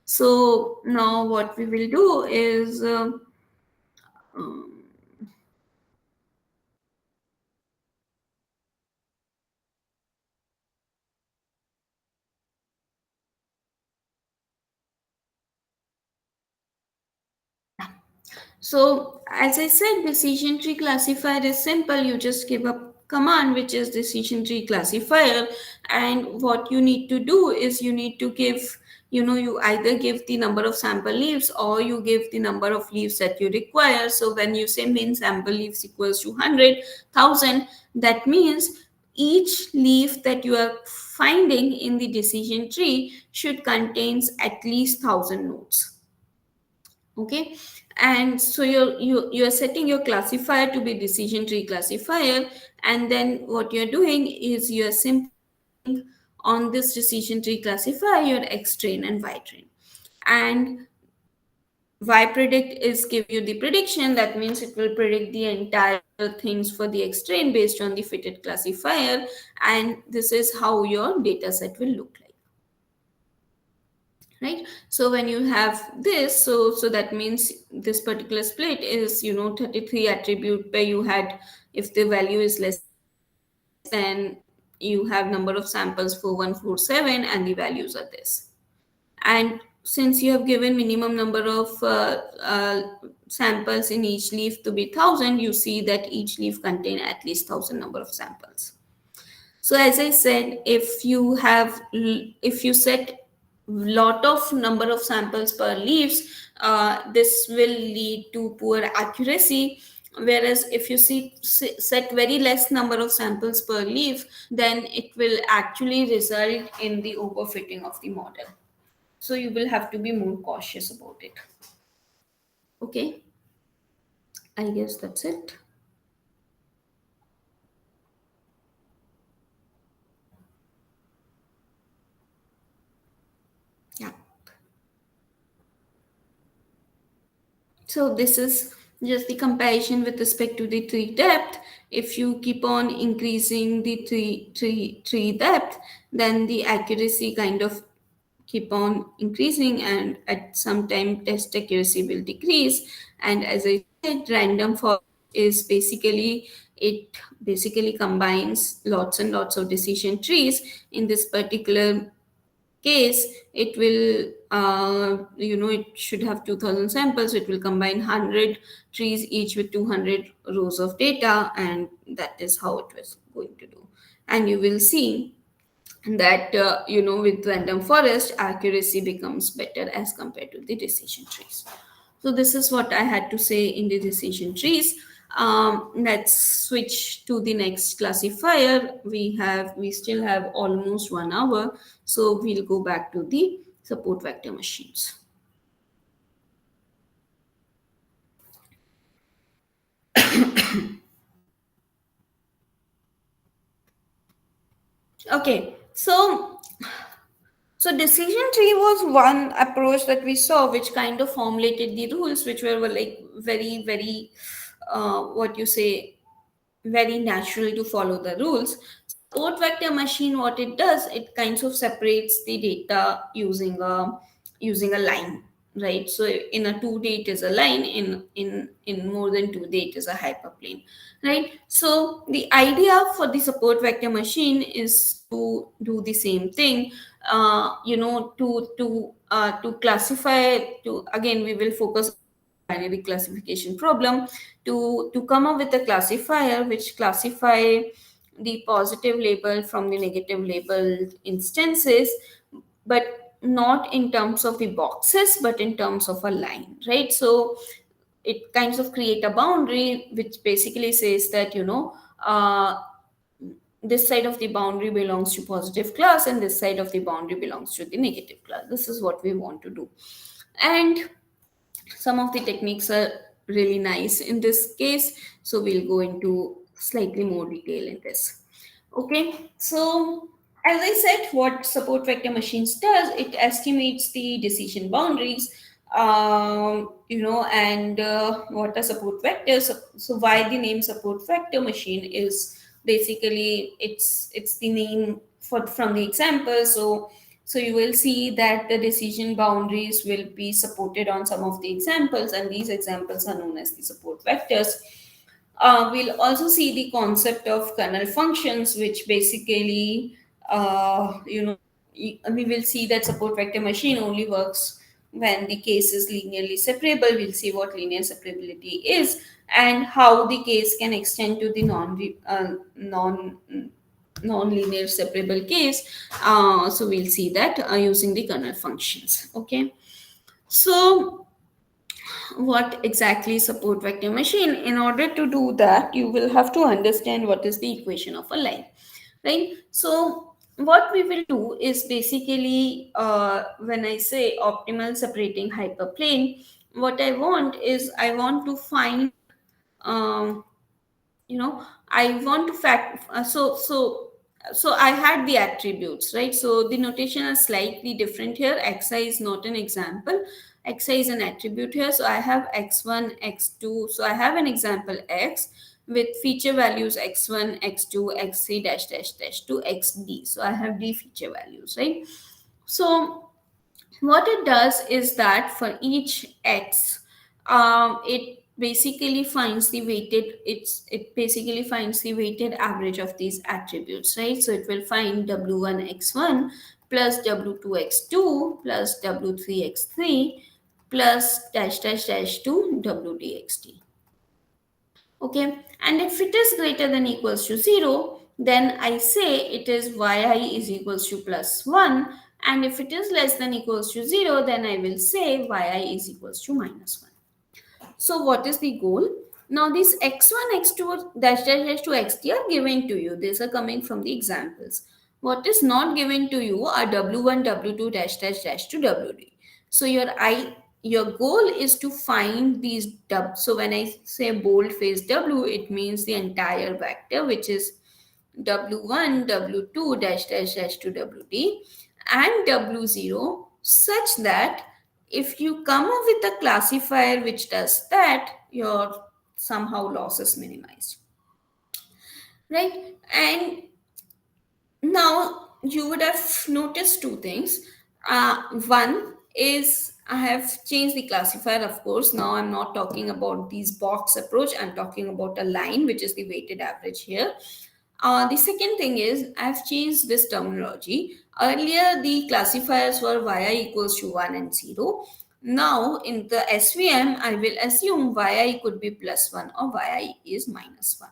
So now what we will do is, um, so as I said, decision tree classifier is simple. You just give a command which is decision tree classifier, and what you need to do is you need to give, you either give the number of sample leaves or you give the number of leaves that you require. So when you say min sample leaves equals to 100,000, that means each leaf that you are finding in the decision tree should contains at least 1,000 nodes. Okay, and so you're setting your classifier to be decision tree classifier, and then what you're doing is you're simply on this decision tree classifier your x train and y train, and y predict is give you the prediction. That means it will predict the entire things for the x train based on the fitted classifier, and this is how your data set will look like, right? So when you have this, so that means this particular split is 33 attribute where you had, if the value is less than, you have number of samples 4147 and the values are this. And since you have given minimum number of samples in each leaf to be 1,000, you see that each leaf contain at least 1,000 number of samples. So as I said, if you set lot of number of samples per leaves, this will lead to poor accuracy. Whereas if you set very less number of samples per leaf, then it will actually result in the overfitting of the model. So you will have to be more cautious about it. Okay, I guess that's it. Yeah. So this is just the comparison with respect to the tree depth. If you keep on increasing the tree depth, then the accuracy kind of keep on increasing, and at some time test accuracy will decrease. And as I said, random forest is basically, it basically combines lots and lots of decision trees. In this particular case, it will, it should have 2,000 samples. It will combine 100 trees each with 200 rows of data, and that is how it was going to do. And you will see that, with random forest, accuracy becomes better as compared to the decision trees. So this is what I had to say in the decision trees. Let's switch to the next classifier. We still have almost 1 hour, so we'll go back to the support vector machines. Okay, so decision tree was one approach that we saw, which kind of formulated the rules, which were like very, very, what you say, very natural to follow the rules. Support vector machine, what it does, it kinds of separates the data using a line, right? So in a 2D it is a line, in more than 2D it is a hyperplane, right? So the idea for the support vector machine is to do the same thing, to classify. To again, we will focus binary classification problem to come up with a classifier which classify the positive label from the negative labeled instances, but not in terms of the boxes but in terms of a line, right? So it kinds of create a boundary which basically says that this side of the boundary belongs to positive class and this side of the boundary belongs to the negative class. This is what we want to do. And some of the techniques are really nice in this case, so we'll go into slightly more detail in this. Okay, so as I said, what support vector machines does, it estimates the decision boundaries, and what are support vectors. So why the name support vector machine is basically it's the name for from the example. So you will see that the decision boundaries will be supported on some of the examples, and these examples are known as the support vectors. We'll also see the concept of kernel functions, which basically, we will see that support vector machine only works when the case is linearly separable. We'll see what linear separability is and how the case can extend to the non-linear separable case. So we'll see that using the kernel functions. Okay, so what exactly is support vector machine? In order to do that, you will have to understand what is the equation of a line, right? So what we will do is basically, when I say optimal separating hyperplane, what I want is I want to find, um, I want to fact so I had the attributes, right? So the notation is slightly different here. Xi is not an example, Xi is an attribute here. So I have x1 x2, so I have an example x with feature values x1 x2 x3 dash dash dash to xd. So I have d feature values, right? So what it does is that for each x, it basically finds the weighted it basically finds the weighted average of these attributes, right? So it will find w1 x1 plus w2 x2 plus w3 x3 plus dash dash dash to wd xd. Okay, and if it is greater than equals to 0, then I say it is yi is equals to plus 1, and if it is less than equals to 0, then I will say yi is equals to minus 1. So what is the goal? Now these x1, x2, dash dash dash to xt are given to you. These are coming from the examples. What is not given to you are w1, w2, dash dash dash to wd. So your goal is to find these w. So when I say bold face w, it means the entire vector, which is w1, w2, dash dash dash to wd, and w0, such that if you come up with a classifier which does that, your somehow loss is minimized, right? And now you would have noticed two things. One is I have changed the classifier, of course. Now I'm not talking about these box approach, I'm talking about a line, which is the weighted average here. The second thing is I've changed this terminology. Earlier, the classifiers were yi equals to 1 and 0. Now, in the SVM, I will assume yi could be plus 1 or yi is minus 1.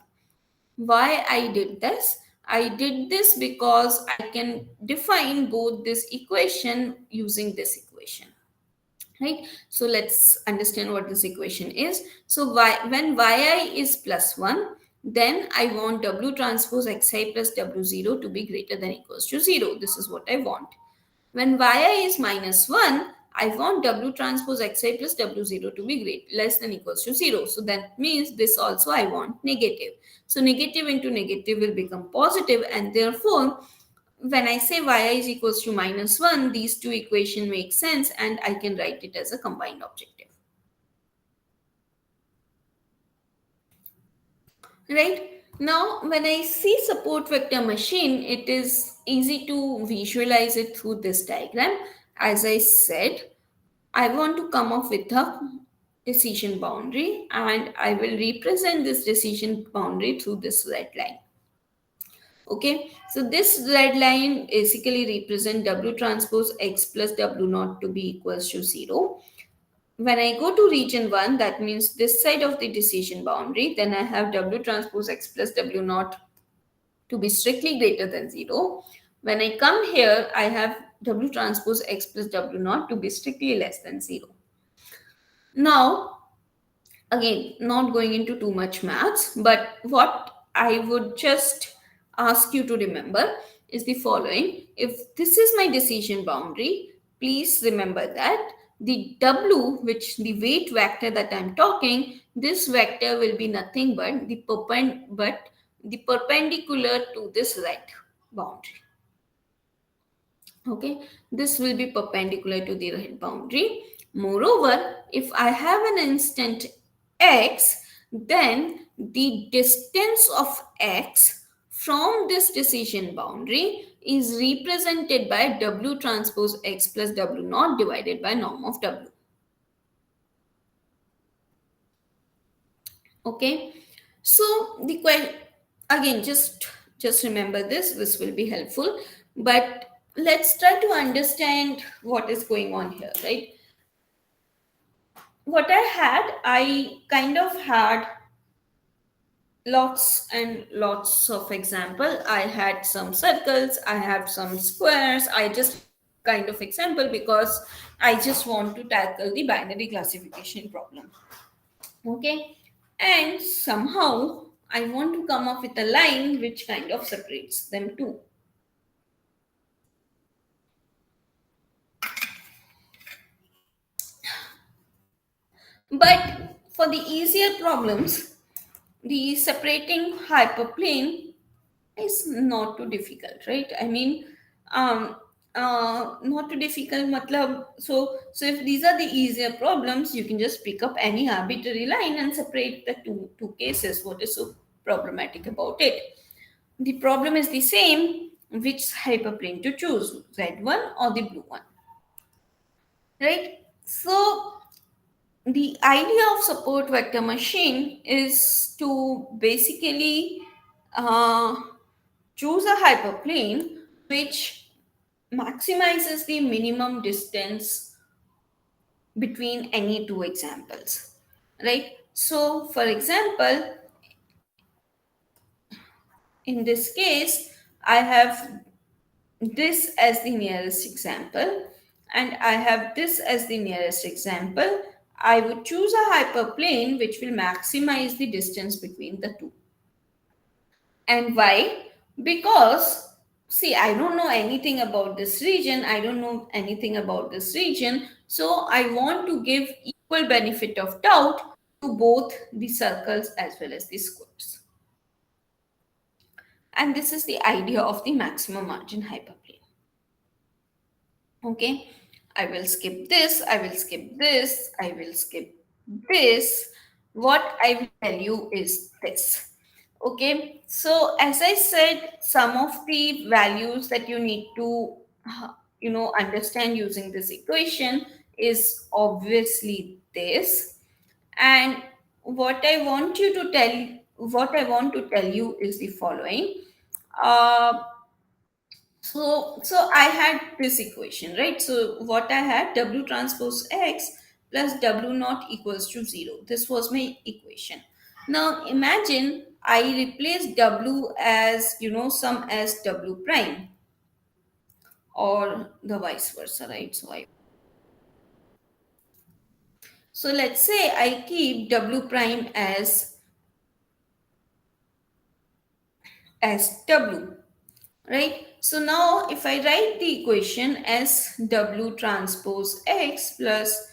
Why I did this? I did this because I can define both this equation using this equation. right? So let's understand what this equation is. So when yi is plus 1, then I want w transpose xi plus w0 to be greater than equals to 0. This is what I want. When yi is minus 1, I want w transpose xi plus w0 to be less than equals to 0. So that means this also I want negative. So negative into negative will become positive, and therefore when I say yi is equals to minus 1, these two equations make sense and I can write it as a combined objective. Right? Now, when I see support vector machine, it is easy to visualize it through this diagram. As I said, I want to come up with a decision boundary and I will represent this decision boundary through this red line. Okay, so this red line basically represent W transpose X plus W naught to be equals to 0. When I go to region 1, that means this side of the decision boundary, then I have W transpose X plus W naught to be strictly greater than 0. When I come here, I have W transpose X plus W naught to be strictly less than 0. Now, again, not going into too much maths, but what I would just ask you to remember is the following. If this is my decision boundary, please remember that the w, which the weight vector that I'm talking, this vector will be nothing but the perpendicular to this red boundary. Okay, this will be perpendicular to the right boundary. Moreover, if I have an instant x, then the distance of x from this decision boundary is represented by w transpose x plus w naught divided by norm of w. Okay, so the question, again, just remember this will be helpful, but let's try to understand what is going on here, right? What I kind of had lots and lots of example. I had some circles, I had some squares. I just kind of example because I just want to tackle the binary classification problem. Okay, and somehow I want to come up with a line which kind of separates them too. But for the easier problems, the separating hyperplane is not too difficult, right? I mean, um, not too difficult. Matlab, so if these are the easier problems, you can just pick up any arbitrary line and separate the two cases. What is so problematic about it? The problem is the same. Which hyperplane to choose, red one or the blue one, right? So the idea of support vector machine is to basically uh, choose a hyperplane which maximizes the minimum distance between any two examples, right? So for example, in this case, I have this as the nearest example and I have this as the nearest example. I would choose a hyperplane which will maximize the distance between the two. And why? Because, see, I don't know anything about this region. I don't know anything about this region. So I want to give equal benefit of doubt to both the circles as well as the squares. And this is the idea of the maximum margin hyperplane. Okay, I will skip this, I will skip this, I will skip this. What I will tell you is this. Okay, so as I said, some of the values that you need to understand using this equation is obviously this. And what I want to tell you is the following. uh, so I had this equation, right? So what I had, W transpose X plus W naught equals to 0. This was my equation. Now imagine I replace W as, some as W prime or the vice versa, right? So I So let's say I keep w prime as w, right? So now if I write the equation as w transpose x plus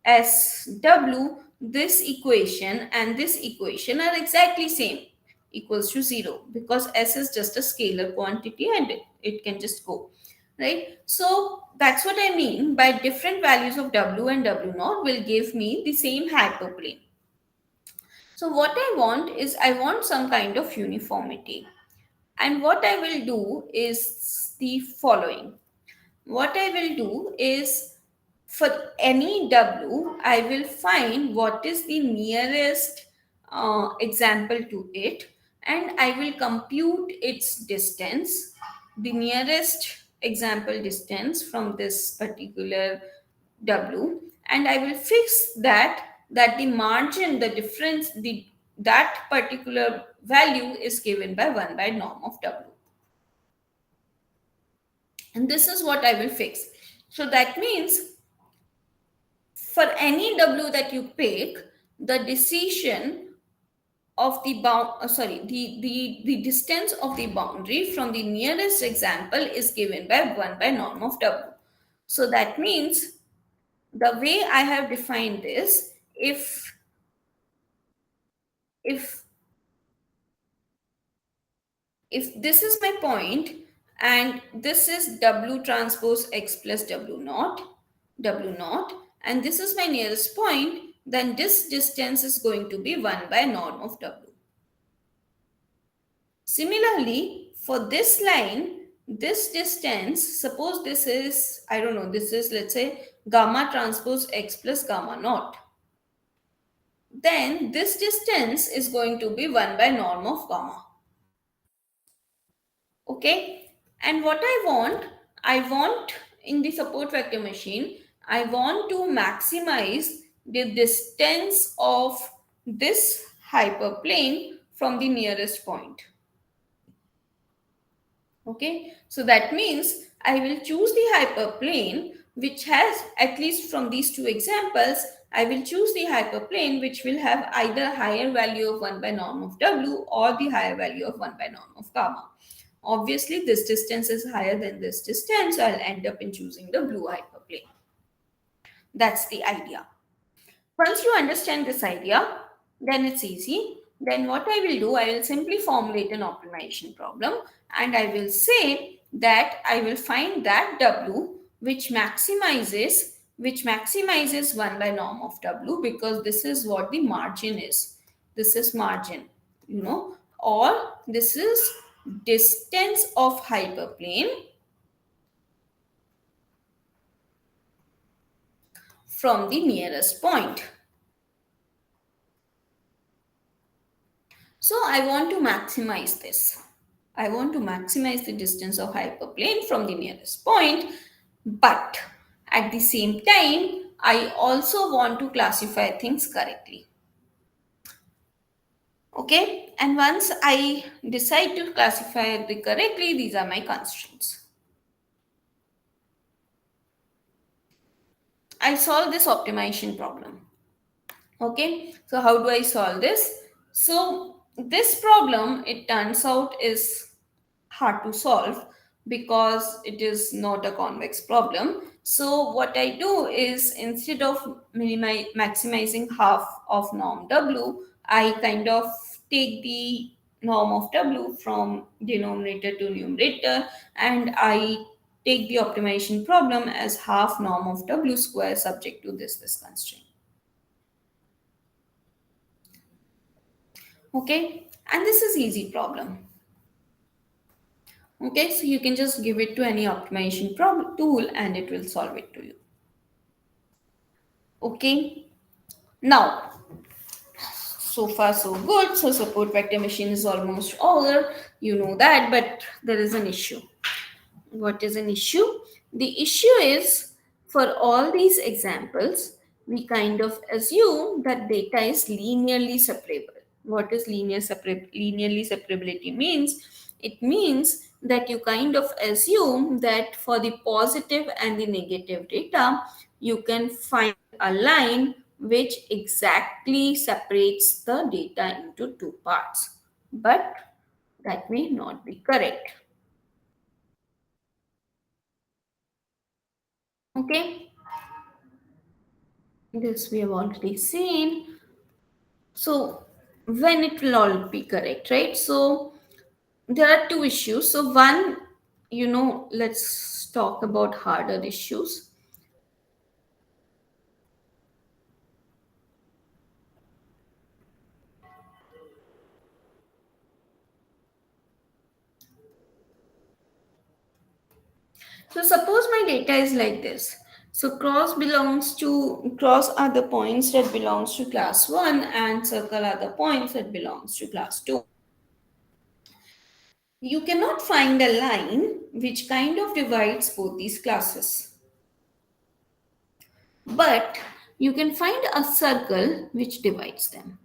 sw, this equation and this equation are exactly same, equals to 0, because s is just a scalar quantity and it can just go, right? So that's what I mean by different values of w and w naught will give me the same hyperplane. So what I want is I want some kind of uniformity. And what I will do is the following. What I will do is for any w, I will find what is the nearest example to it, and I will compute its distance, the nearest example distance from this particular w, and I will fix that the margin, the difference, the that particular value is given by 1 by norm of w. And this is what I will fix. So that means for any w that you pick, the decision of the the distance of the boundary from the nearest example is given by 1 by norm of w. So that means the way I have defined this, if if this is my point and this is w transpose x plus w naught, and this is my nearest point, then this distance is going to be 1 by norm of w. Similarly, for this line, this distance, suppose this is, I don't know, this is, let's say, gamma transpose x plus gamma naught, then this distance is going to be 1 by norm of gamma. Okay, and what I want in the support vector machine, I want to maximize the distance of this hyperplane from the nearest point. Okay, so that means I will choose the hyperplane which has, at least from these two examples, I will choose the hyperplane which will have either higher value of 1 by norm of w or the higher value of 1 by norm of gamma. Obviously, this distance is higher than this distance, so I'll end up in choosing the blue hyperplane. That's the idea. Once you understand this idea, then it's easy. Then what I will do, I will simply formulate an optimization problem and I will say that I will find that W which maximizes 1 by norm of W, because this is what the margin is. This is margin, or this is distance of hyperplane from the nearest point. So I want to maximize this. I want to maximize the distance of hyperplane from the nearest point, but at the same time, I also want to classify things correctly. Okay, and once I decide to classify it correctly, these are my constraints. I solve this optimization problem. Okay, so how do I solve this? So this problem, it turns out, is hard to solve because it is not a convex problem. So what I do is, instead of maximizing half of norm w, I kind of take the norm of w from denominator to numerator, and I take the optimization problem as half norm of w square subject to this constraint. Okay, and this is easy problem. Okay, so you can just give it to any optimization problem tool and it will solve it to you. Okay, now so far so good. So support vector machine is almost over, you know that, but there is an issue. What is an issue? The issue is, for all these examples, we kind of assume that data is linearly separable. What is linearly separability means? It means that you kind of assume that for the positive and the negative data, you can find a line which exactly separates the data into two parts. But that may not be correct. Okay, this we have already seen. So, when it will all be correct, right? So, there are two issues. So, one, let's talk about harder issues. So suppose my data is like this. So cross are the points that belongs to class 1 and circle are the points that belongs to class 2. You cannot find a line which kind of divides both these classes. But you can find a circle which divides them,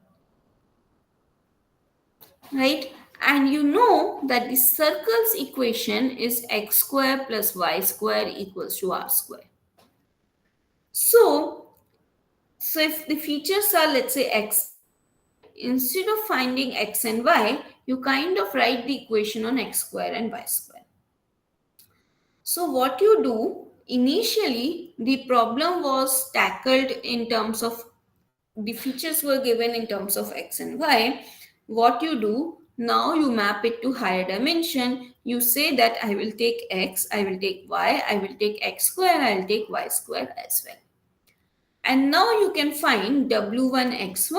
right? And you know that the circle's equation is x square plus y square equals to r square. So if the features are, let's say, x, instead of finding x and y, you kind of write the equation on x square and y square. So what you do, initially, the problem was tackled in terms of the features were given in terms of x and y. What you do, now you map it to higher dimension. You say that I will take x, I will take y, I will take x square, I will take y square as well. And now you can find w1x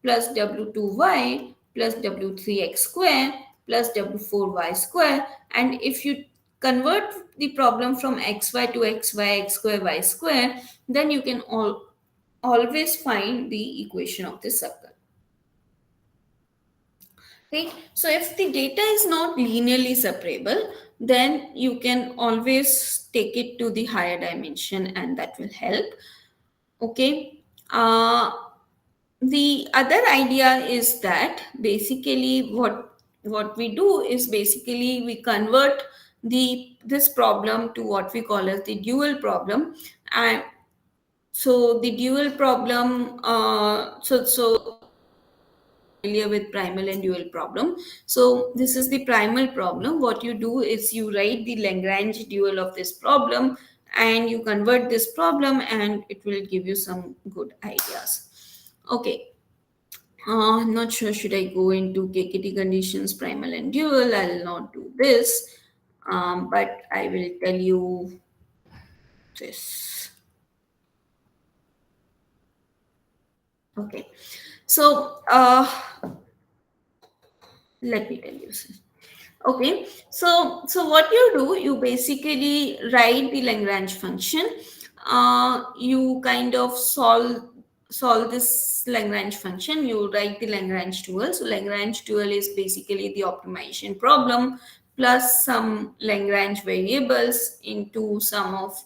plus w2y plus w3x square plus w4y square. And if you convert the problem from xy to xy, x square, y square, then you can always find the equation of the circle. Right? So if the data is not linearly separable, then you can always take it to the higher dimension and that will help. Okay. The other idea is that basically what we do is basically we convert this problem to what we call as the dual problem. And so the dual problem, so familiar with primal and dual problem. So this is the primal problem. What you do is you write the Lagrange dual of this problem and you convert this problem and it will give you some good ideas. Okay. Not sure should I go into KKT conditions, primal and dual. I'll not do this, but I will tell you this. Okay, so let me tell you this. Okay, so what you do, you basically write the Lagrange function. You kind of solve this Lagrange function. You write the Lagrange dual. So Lagrange dual is basically the optimization problem plus some Lagrange variables into some of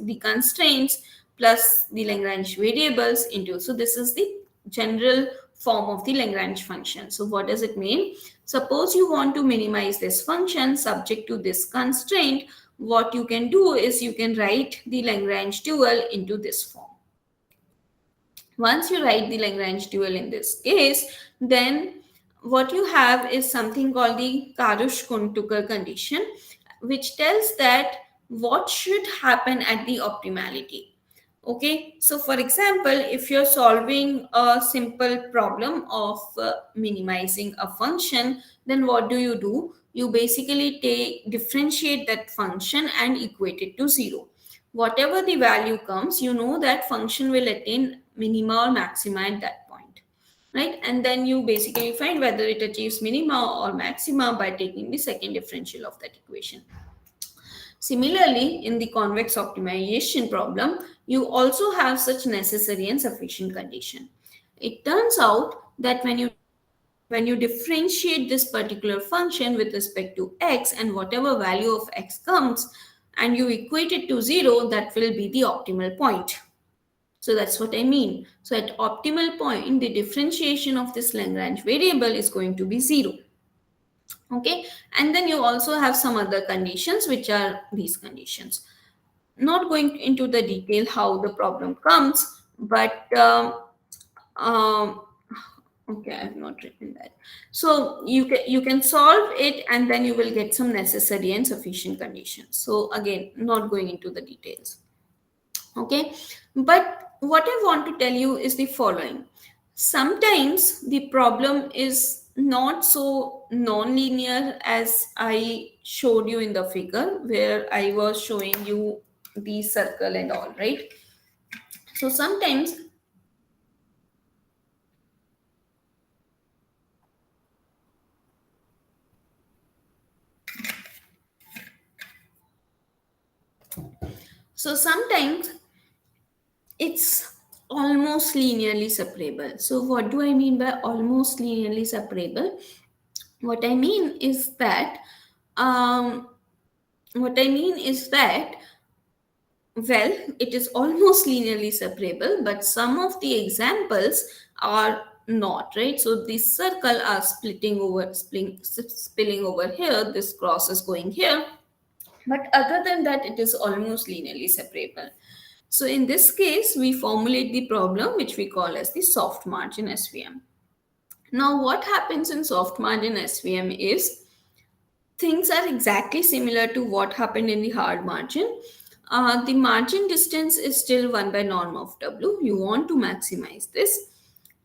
the constraints plus the Lagrange variables into. So this is the general form of the Lagrange function. So what does it mean? Suppose you want to minimize this function subject to this constraint, what you can do is you can write the Lagrange dual into this form. Once you write the Lagrange dual in this case, then what you have is something called the Karush-Kuntuker condition, which tells that what should happen at the optimality. Okay, so for example, if you're solving a simple problem of minimizing a function, then what do? You basically differentiate that function and equate it to 0. Whatever the value comes, you know that function will attain minima or maxima at that point, right? And then you basically find whether it achieves minima or maxima by taking the second differential of that equation. Similarly, in the convex optimization problem, you also have such necessary and sufficient condition. It turns out that when you differentiate this particular function with respect to x and whatever value of x comes and you equate it to 0, that will be the optimal point. So that's what I mean. So at optimal point, the differentiation of this Lagrange variable is going to be 0. Okay, and then you also have some other conditions which are these conditions. Not going into the detail how the problem comes, but um, okay, I have not written that. So you can solve it, and then you will get some necessary and sufficient conditions. So again, not going into the details. Okay, but what I want to tell you is the following. Sometimes the problem is not so non-linear as I showed you in the figure where I was showing you the circle and all, right? So sometimes, sometimes it's almost linearly separable. So what do I mean by almost linearly separable? What I mean is that um, what I mean is that well, it is almost linearly separable, but some of the examples are not, right? So this circle are spilling over here. This cross is going here. But other than that, it is almost linearly separable. So in this case, we formulate the problem which we call as the soft margin SVM. Now, what happens in soft margin SVM is things are exactly similar to what happened in the hard margin. The margin distance is still 1 by norm of W. You want to maximize this.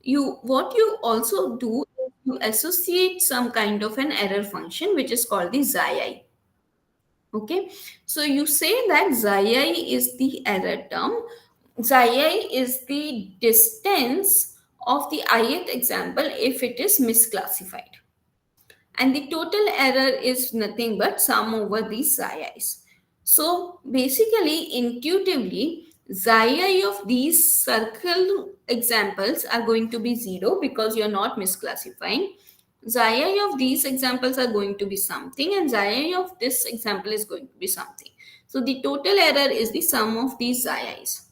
What you also do is you associate some kind of an error function which is called the xi. Okay, so you say that xi is the error term. Xi is the distance of the ith example if it is misclassified, and the total error is nothing but sum over these xi's. So basically, intuitively, xi of these circle examples are going to be 0 because you're not misclassifying. Xi of these examples are going to be something, and xi of this example is going to be something. So the total error is the sum of these xi's.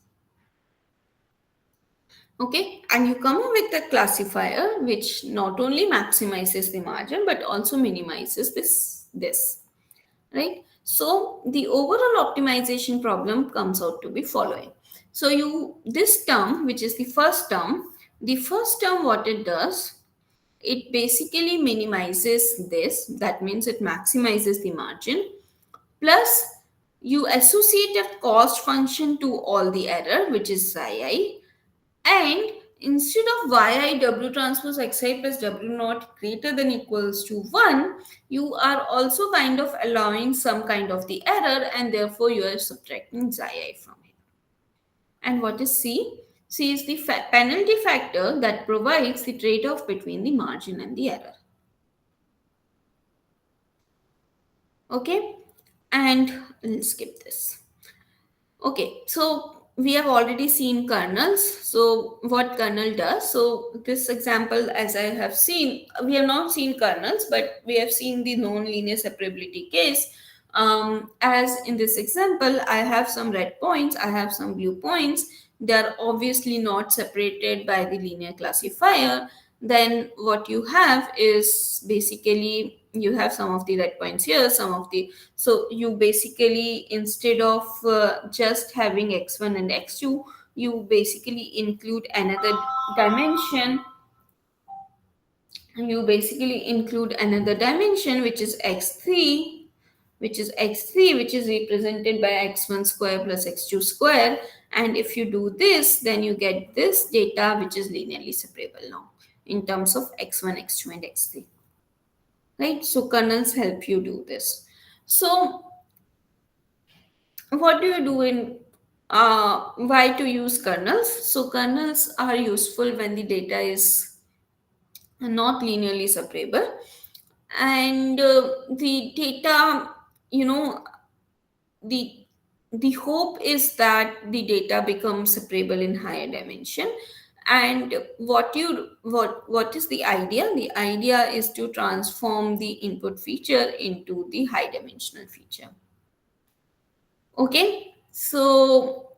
Okay, and you come up with a classifier which not only maximizes the margin but also minimizes this, right? So the overall optimization problem comes out to be following. So you this term, which is the first term, what it does, it basically minimizes this. That means it maximizes the margin. Plus, you associate a cost function to all the error, which is xi, and instead of yi w transpose xi plus w naught greater than equals to 1, you are also kind of allowing some kind of the error, and therefore you are subtracting xi from it. And what is C? C is the penalty factor that provides the trade-off between the margin and the error. Okay, and let's skip this. Okay, so we have already seen kernels. So what kernel does? So this example, as I have seen, we have not seen kernels, but we have seen the non-linear separability case. As in this example, I have some red points, I have some blue points. They are obviously not separated by the linear classifier. Then what you have is basically you have some of the red points here, some of the so you basically, instead of just having x1 and x2, you basically include another dimension. You basically include another dimension, which is x3, which is represented by x1 square plus x2 square. And if you do this, then you get this data, which is linearly separable now in terms of x1, x2, and x3. Right? So kernels help you do this. So what do you do in why to use kernels? So kernels are useful when the data is not linearly separable, and the data, you know, the the hope is that the data becomes separable in higher dimension. And what is the idea? The idea is to transform the input feature into the high dimensional feature. Okay, so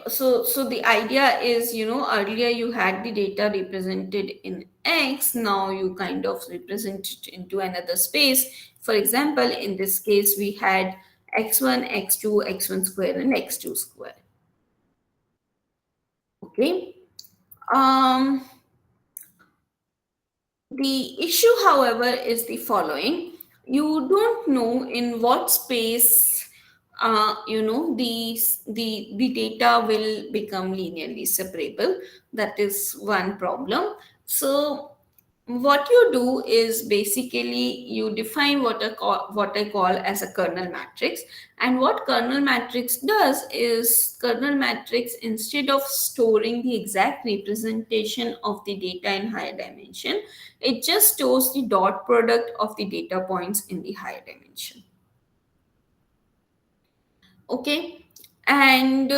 so the idea is, earlier you had the data represented in x, now you kind of represent it into another space. For example, in this case we had x1, x2, x1 square, and x2 square. Okay. Um, The issue, however, is the following. You don't know in what space, the data will become linearly separable. That is one problem. So what you do is basically you define what I call as a kernel matrix. And what kernel matrix does is kernel matrix, instead of storing the exact representation of the data in higher dimension, it just stores the dot product of the data points in the higher dimension. Okay. And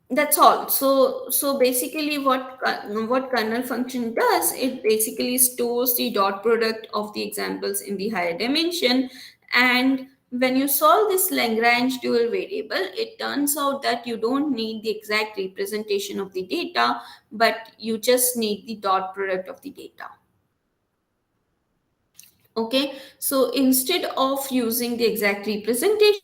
that's all. So basically what kernel function does, it basically stores the dot product of the examples in the higher dimension. And when you solve this Lagrange dual variable, it turns out that you don't need the exact representation of the data, but you just need the dot product of the data. Okay, so instead of using the exact representation,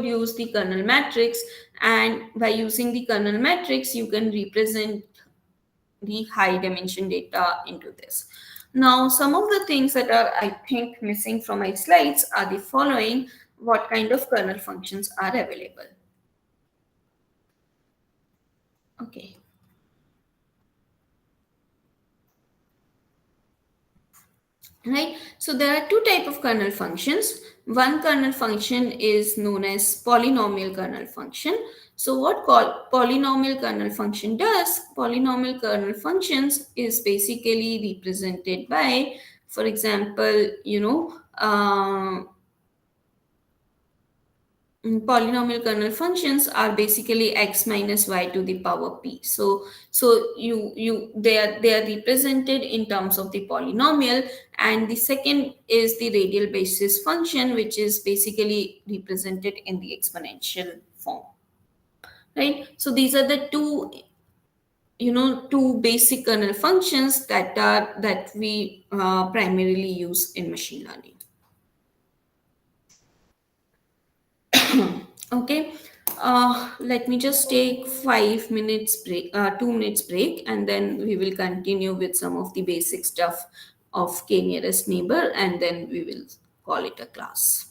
use the kernel matrix, and by using the kernel matrix you can represent the high dimension data into this. Now some of the things that are, I think, missing from my slides are the following. What kind of kernel functions are available? Okay. Right, so there are two type of kernel functions. One kernel function is known as polynomial kernel function. So what polynomial kernel function does, polynomial kernel functions is basically represented by, for example, polynomial kernel functions are basically x minus y to the power p. So they are represented in terms of the polynomial. And the second is the radial basis function, which is basically represented in the exponential form. Right, so these are the two basic kernel functions that we primarily use in machine learning. Okay. Let me just take 5 minutes break, 2 minutes break, and then we will continue with some of the basic stuff of k nearest neighbor, and then we will call it a class.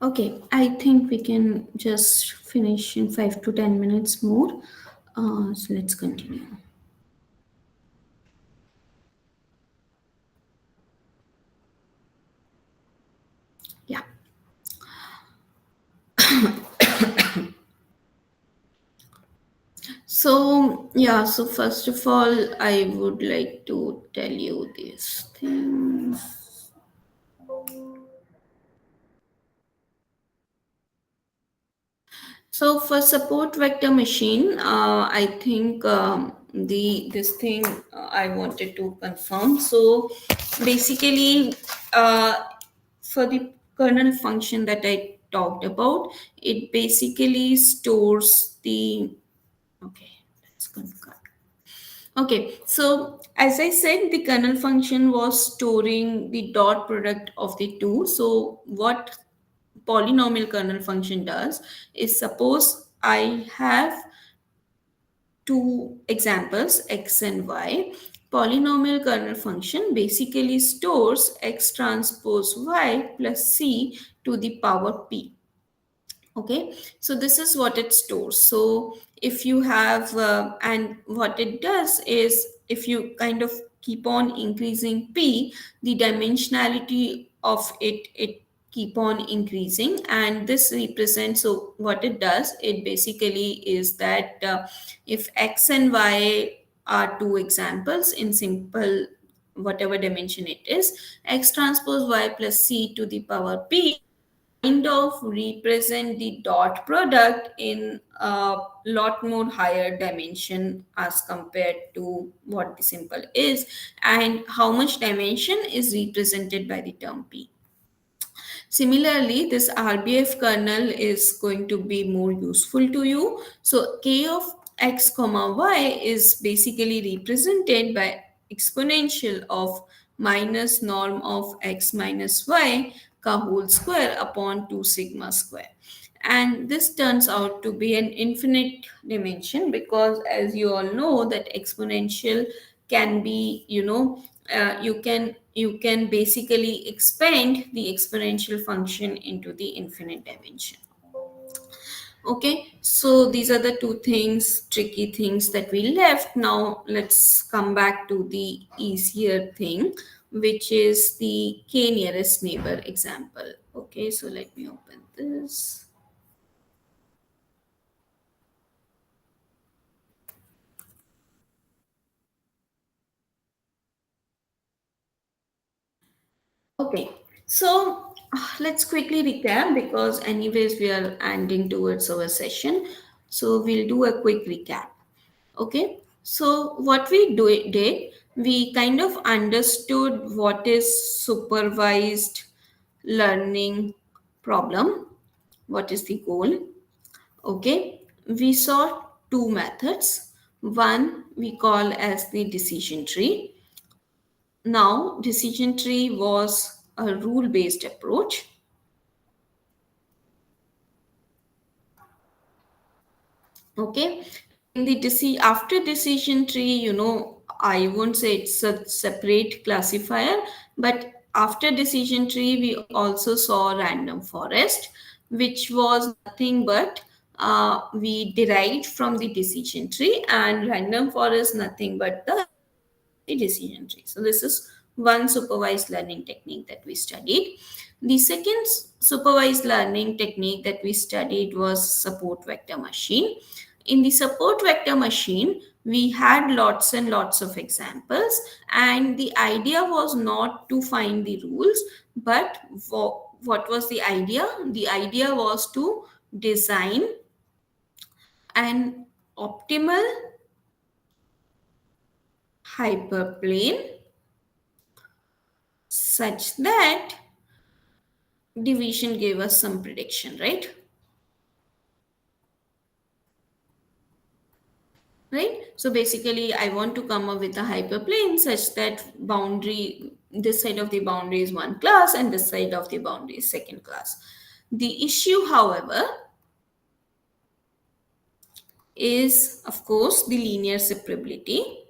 Okay, I think we can just finish in 5 to 10 minutes more. So let's continue. Yeah. So, yeah, so first of all, I would like to tell you these things. So for support vector machine, I think the this thing I wanted to confirm. So basically, for the kernel function that I talked about, it basically stores the. Okay, let's confirm. Okay, so as I said, the kernel function was storing the dot product of the two. So what polynomial kernel function does is, suppose I have two examples x and y. Polynomial kernel function basically stores x transpose y plus c to the power p. Okay, so this is what it stores. So if you have and what it does is, if you kind of keep on increasing p, the dimensionality of it keep on increasing, and this represents. So what it does, it basically is that if x and y are two examples in simple whatever dimension it is, x transpose y plus c to the power p kind of represent the dot product in a lot more higher dimension as compared to what the simple is, and how much dimension is represented by the term p. Similarly, this RBF kernel is going to be more useful to you. So k of x comma y is basically represented by exponential of minus norm of x minus y ka whole square upon 2 sigma square. And this turns out to be an infinite dimension, because as you all know that exponential can be, you can basically expand the exponential function into the infinite dimension. Okay, so these are the two things, tricky things that we left. Now let's come back to the easier thing, which is the k nearest neighbor example. Okay, so let me open this. Okay, so let's quickly recap, because, anyways, we are ending towards our session. So we'll do a quick recap. Okay, so what we did, we kind of understood what is supervised learning problem, what is the goal. Okay, we saw two methods. One we call as the decision tree. Now, decision tree was a rule based approach. Okay, in the after decision tree, I won't say it's a separate classifier, but after decision tree, we also saw random forest, which was nothing but we derived from the decision tree, and random forest nothing but the decision tree. So this is one supervised learning technique that we studied. The second supervised learning technique that we studied was support vector machine. In the support vector machine, we had lots and lots of examples, and the idea was not to find the rules, but what was the idea? The idea was to design an optimal hyperplane such that division gave us some prediction, right? So basically I want to come up with a hyperplane such that boundary, this side of the boundary is one class and this side of the boundary is second class. The issue, however, is of course the linear separability.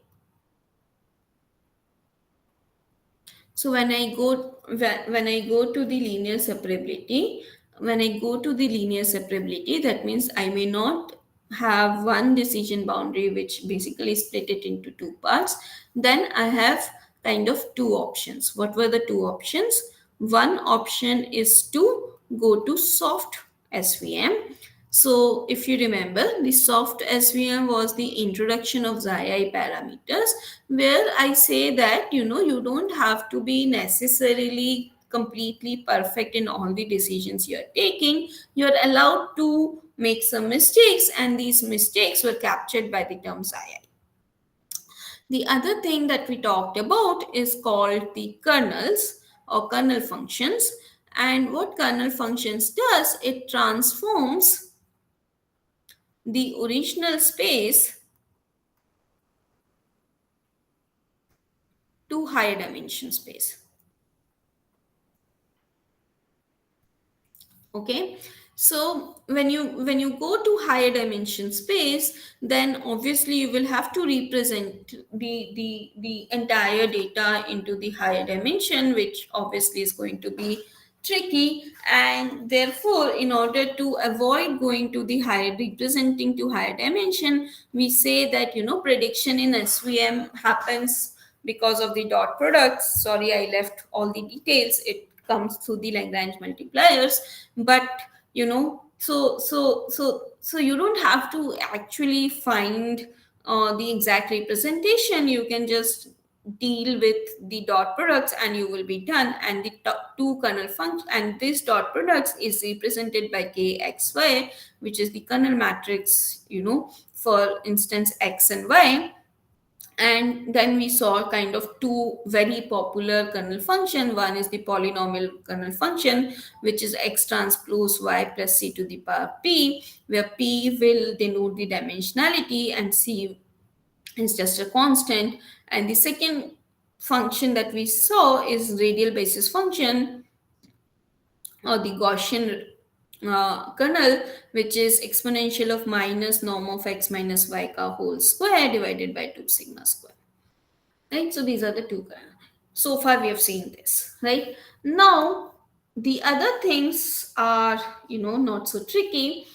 So when I go to the linear separability, when I go to the linear separability, that means I may not have one decision boundary which basically split it into two parts. Then I have kind of two options. What were the two options? One option is to go to soft SVM. So, if you remember, the soft SVM was the introduction of xi parameters, where I say that you don't have to be necessarily completely perfect in all the decisions you're taking. You're allowed to make some mistakes, and these mistakes were captured by the term xi. The other thing that we talked about is called the kernels or kernel functions. And what kernel functions does, it transforms the original space to higher dimension space. Okay, so when you go to higher dimension space, then obviously you will have to represent the entire data into the higher dimension, which obviously is going to be tricky. And therefore, in order to avoid going to the higher representing to higher dimension, we say that prediction in SVM happens because of the dot products. Sorry, I left all the details. It comes through the Lagrange multipliers. But so you don't have to actually find the exact representation. You can just deal with the dot products and you will be done. And the two kernel functions, and this dot products is represented by kxy, which is the kernel matrix, for instance x and y. And then we saw kind of two very popular kernel function. One is the polynomial kernel function, which is x transpose y plus c to the power p, where p will denote the dimensionality and c is just a constant. And the second function that we saw is radial basis function, or the Gaussian kernel, which is exponential of minus norm of x minus y ka whole square divided by 2 sigma square. Right, so these are the two. So far we have seen this. Right, now the other things are not so tricky.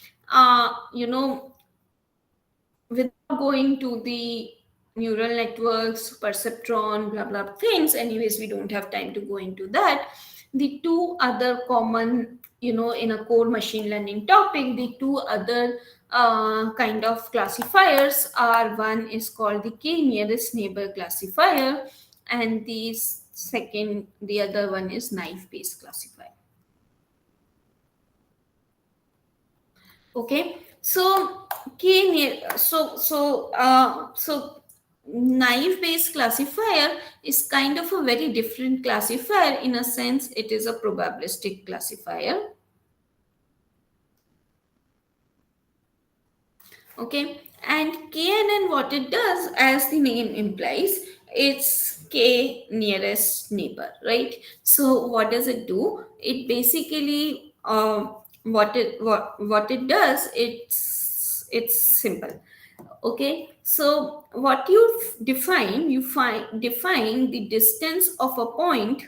Without going to the neural networks, perceptron, blah blah things, anyways, we don't have time to go into that. The two other common, in a core machine learning topic, the two other kind of classifiers are, one is called the k nearest neighbor classifier, and the other one is knife based classifier. Okay, so naive based classifier is kind of a very different classifier. In a sense, it is a probabilistic classifier. Okay, and knn, what it does, as the name implies, it's k nearest neighbor, right? So what does it do? It basically what it does, it's simple. Okay, so what you define the distance of a point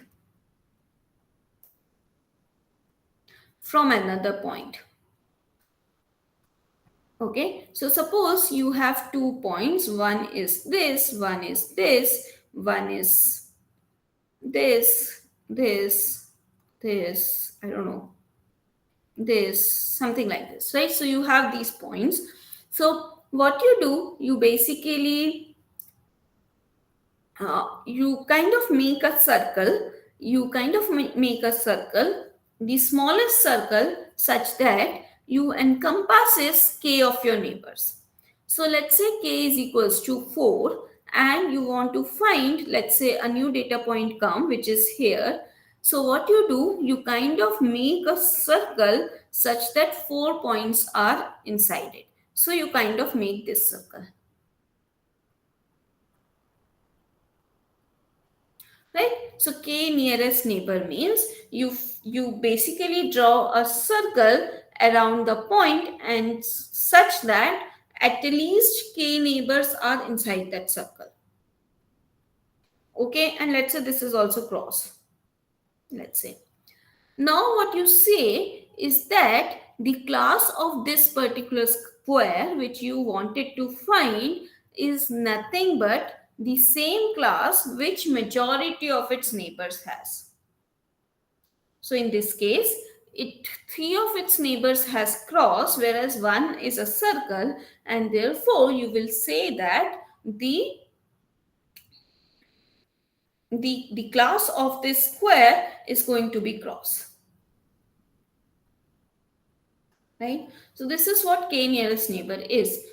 from another point. Okay, so suppose you have 2 points, one is this, one is this, one is this, I don't know, this, something like this, right? So you have these points. So what you do, you basically you kind of make a circle. Make a circle, the smallest circle, such that you encompasses k of your neighbors. So let's say k is equals to 4, and you want to find, let's say, a new data point come, which is here. So what you do, you kind of make a circle such that 4 points are inside it. So you kind of make this circle. Right, so k nearest neighbor means you basically draw a circle around the point, and such that at least k neighbors are inside that circle. Okay, and let's say this is also cross, let's say. Now what you say is that the class of this particular square which you wanted to find is nothing but the same class which majority of its neighbors has. So in this case, it three of its neighbors has cross, whereas one is a circle, and therefore you will say that the class of this square is going to be cross. Right? So this is what k nearest neighbor is.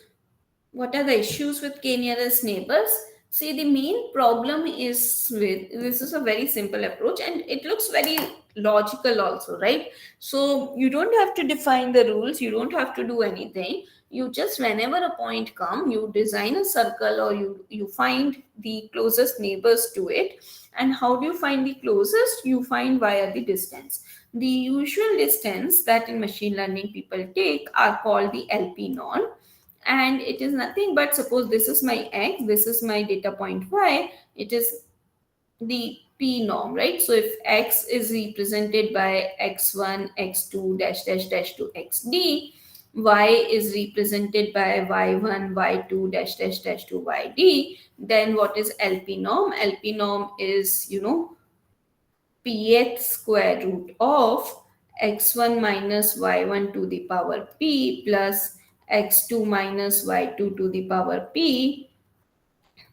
What are the issues with k nearest neighbors? See, the main problem is with this is a very simple approach and it looks very logical also, right? So you don't have to define the rules, you don't have to do anything. You just whenever a point come, you design a circle or you find the closest neighbors to it. And how do you find the closest? You find via the distance. The usual distance that in machine learning people take are called the LP norm, and it is nothing but, suppose this is my x, this is my data point y, it is the p norm, right? So if x is represented by x1 x2 dash dash dash to xd, y is represented by y1 y2 dash dash dash to yd, then what is lp norm? Lp norm is, pth square root of x1 minus y1 to the power p plus x2 minus y2 to the power p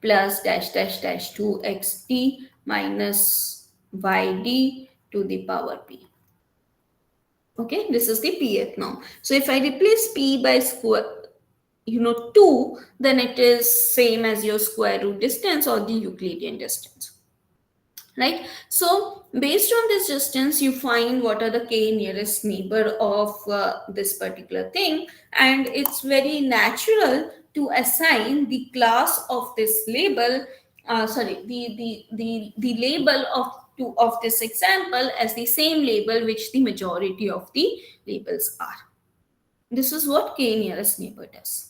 plus dash dash dash 2xt minus yd to the power p. Okay, this is the pth norm. So if I replace p by square, 2, then it is same as your square root distance or the Euclidean distance. Right? So based on this distance, you find what are the k nearest neighbor of this particular thing, and it's very natural to assign the class of this label, the label of this example as the same label which the majority of the labels are. This is what k nearest neighbor does.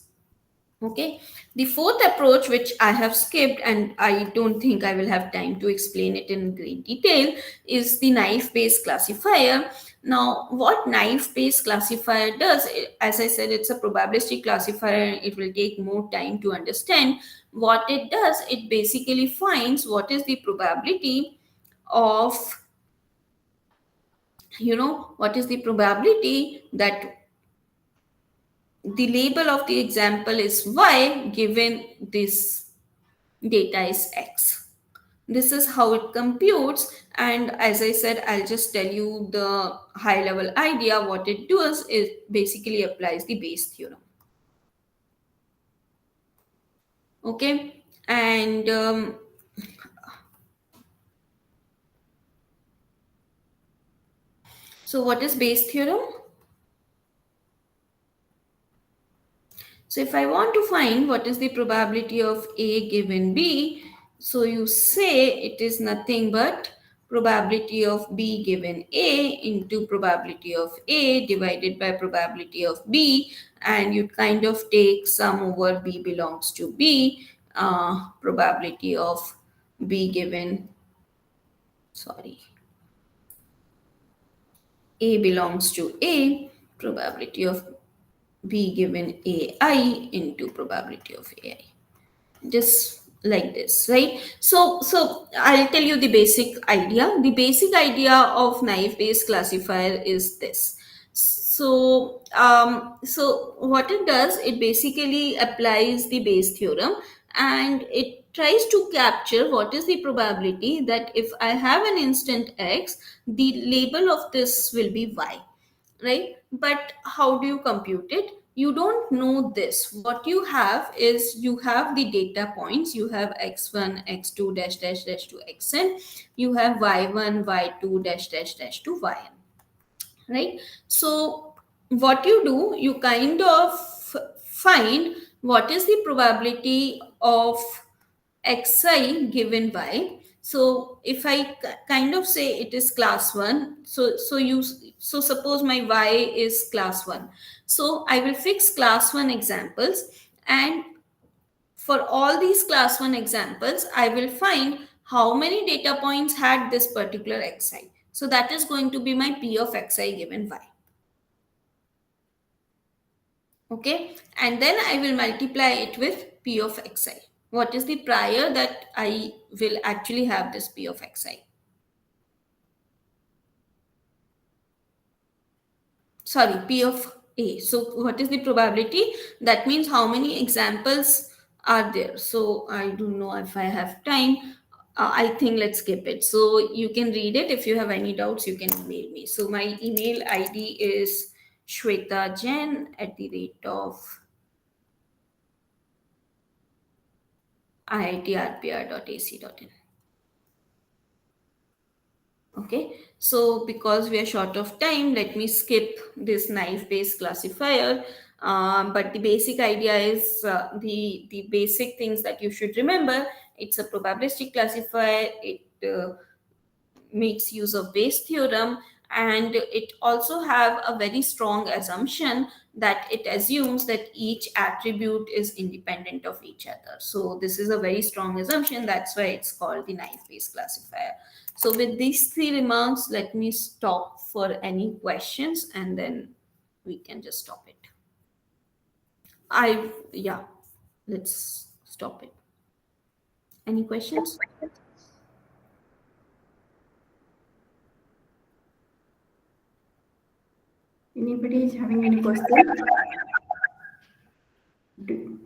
Okay, the fourth approach, which I have skipped and I don't think I will have time to explain it in great detail, is the knife based classifier. Now, what knife based classifier does, as I said, it's a probabilistic classifier, it will take more time to understand. What it does, it basically finds what is the probability of, what is the probability that the label of the example is y given this data is x. This is how it computes, and as I said, I'll just tell you the high level idea. What it does is basically applies the Bayes theorem. Okay, and so what is Bayes theorem? So if I want to find what is the probability of A given B, so you say it is nothing but probability of B given A into probability of A divided by probability of B, and you kind of take sum over B belongs to B, probability of B given, sorry, A belongs to A, probability of B given AI into probability of AI. Just like this, right? So I'll tell you the basic idea. The basic idea of naive Bayes classifier is this. So what it does, it basically applies the Bayes theorem, and it tries to capture what is the probability that if I have an instant x, the label of this will be y, right? But how do you compute it? You don't know this. What you have is you have the data points. You have x1, x2 dash dash dash to xn. You have y1, y2 dash dash dash to yn, right? So what you do, you kind of find what is the probability of xi given y. So if I kind of say it is class 1, so suppose my y is class 1, so I will fix class 1 examples, and for all these class 1 examples I will find how many data points had this particular xi. So that is going to be my p of xi given y. Okay, and then I will multiply it with p of xi. What is the prior that I will actually have this p of xi? Sorry, p of a. So what is the probability? That means how many examples are there. So I don't know if I have time. I think let's skip it. So you can read it. If you have any doubts, you can email me. So my email id is shwetajain @ iitrpr.ac.in. Okay, so because we are short of time, let me skip this knife based classifier. But the basic idea is the basic things that you should remember. It's a probabilistic classifier. It makes use of Bayes theorem, and it also have a very strong assumption that it assumes that each attribute is independent of each other. So this is a very strong assumption. That's why it's called the knife based classifier. So with these three remarks, let me stop for any questions, and then we can just stop it. Yeah, let's stop it. Any questions? Anybody is having any question? Do-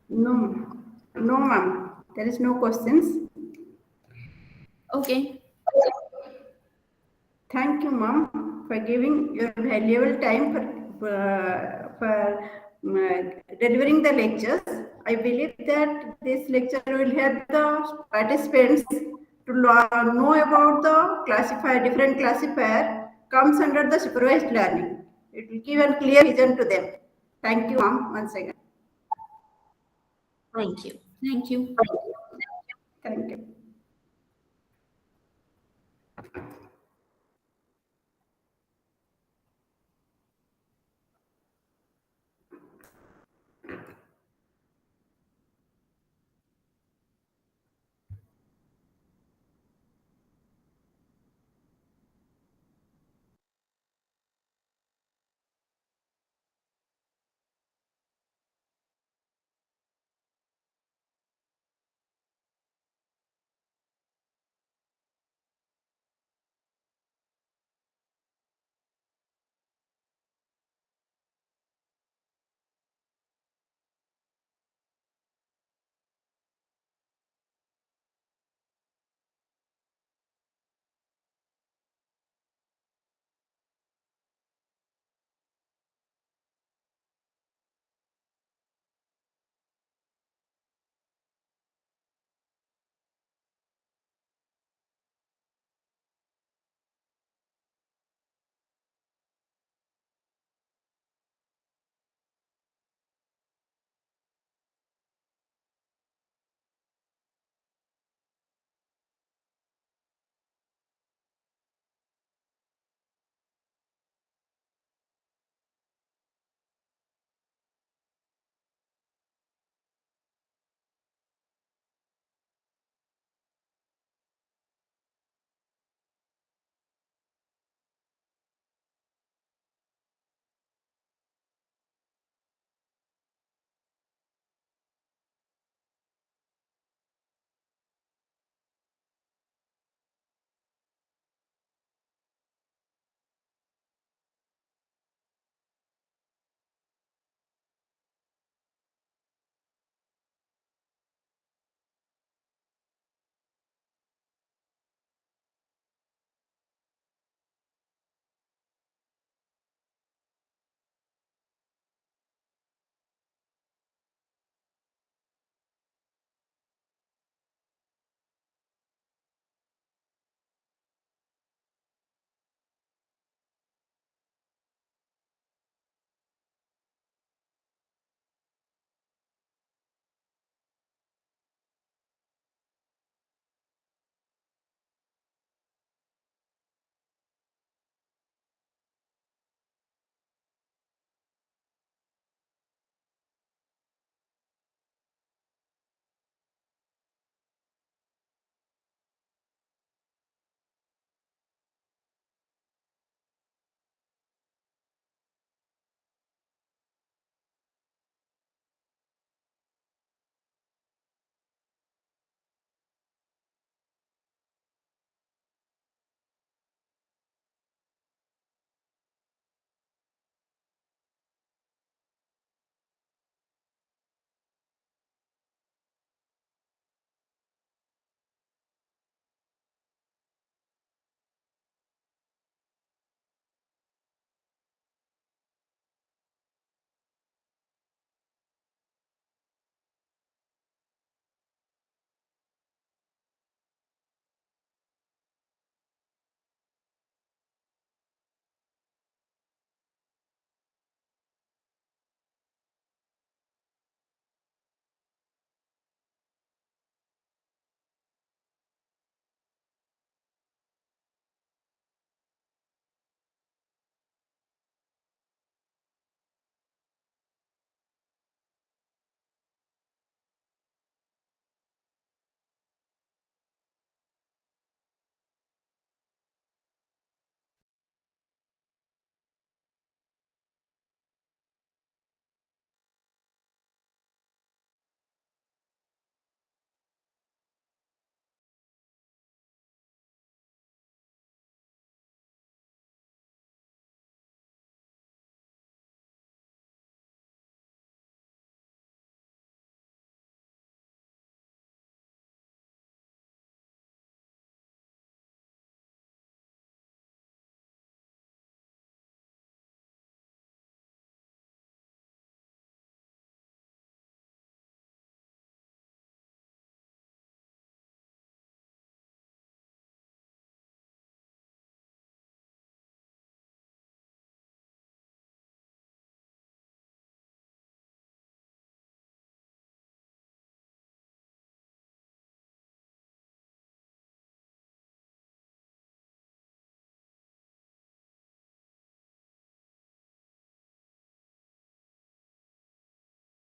No, no, ma'am. There is no questions. Okay. Thank you, ma'am, for giving your valuable time for delivering the lectures. I believe that this lecture will help the participants to know about the classifier, different classifier comes under the supervised learning. It will give a clear vision to them. Thank you, ma'am, once again. Thank you. Thank you. Thank you.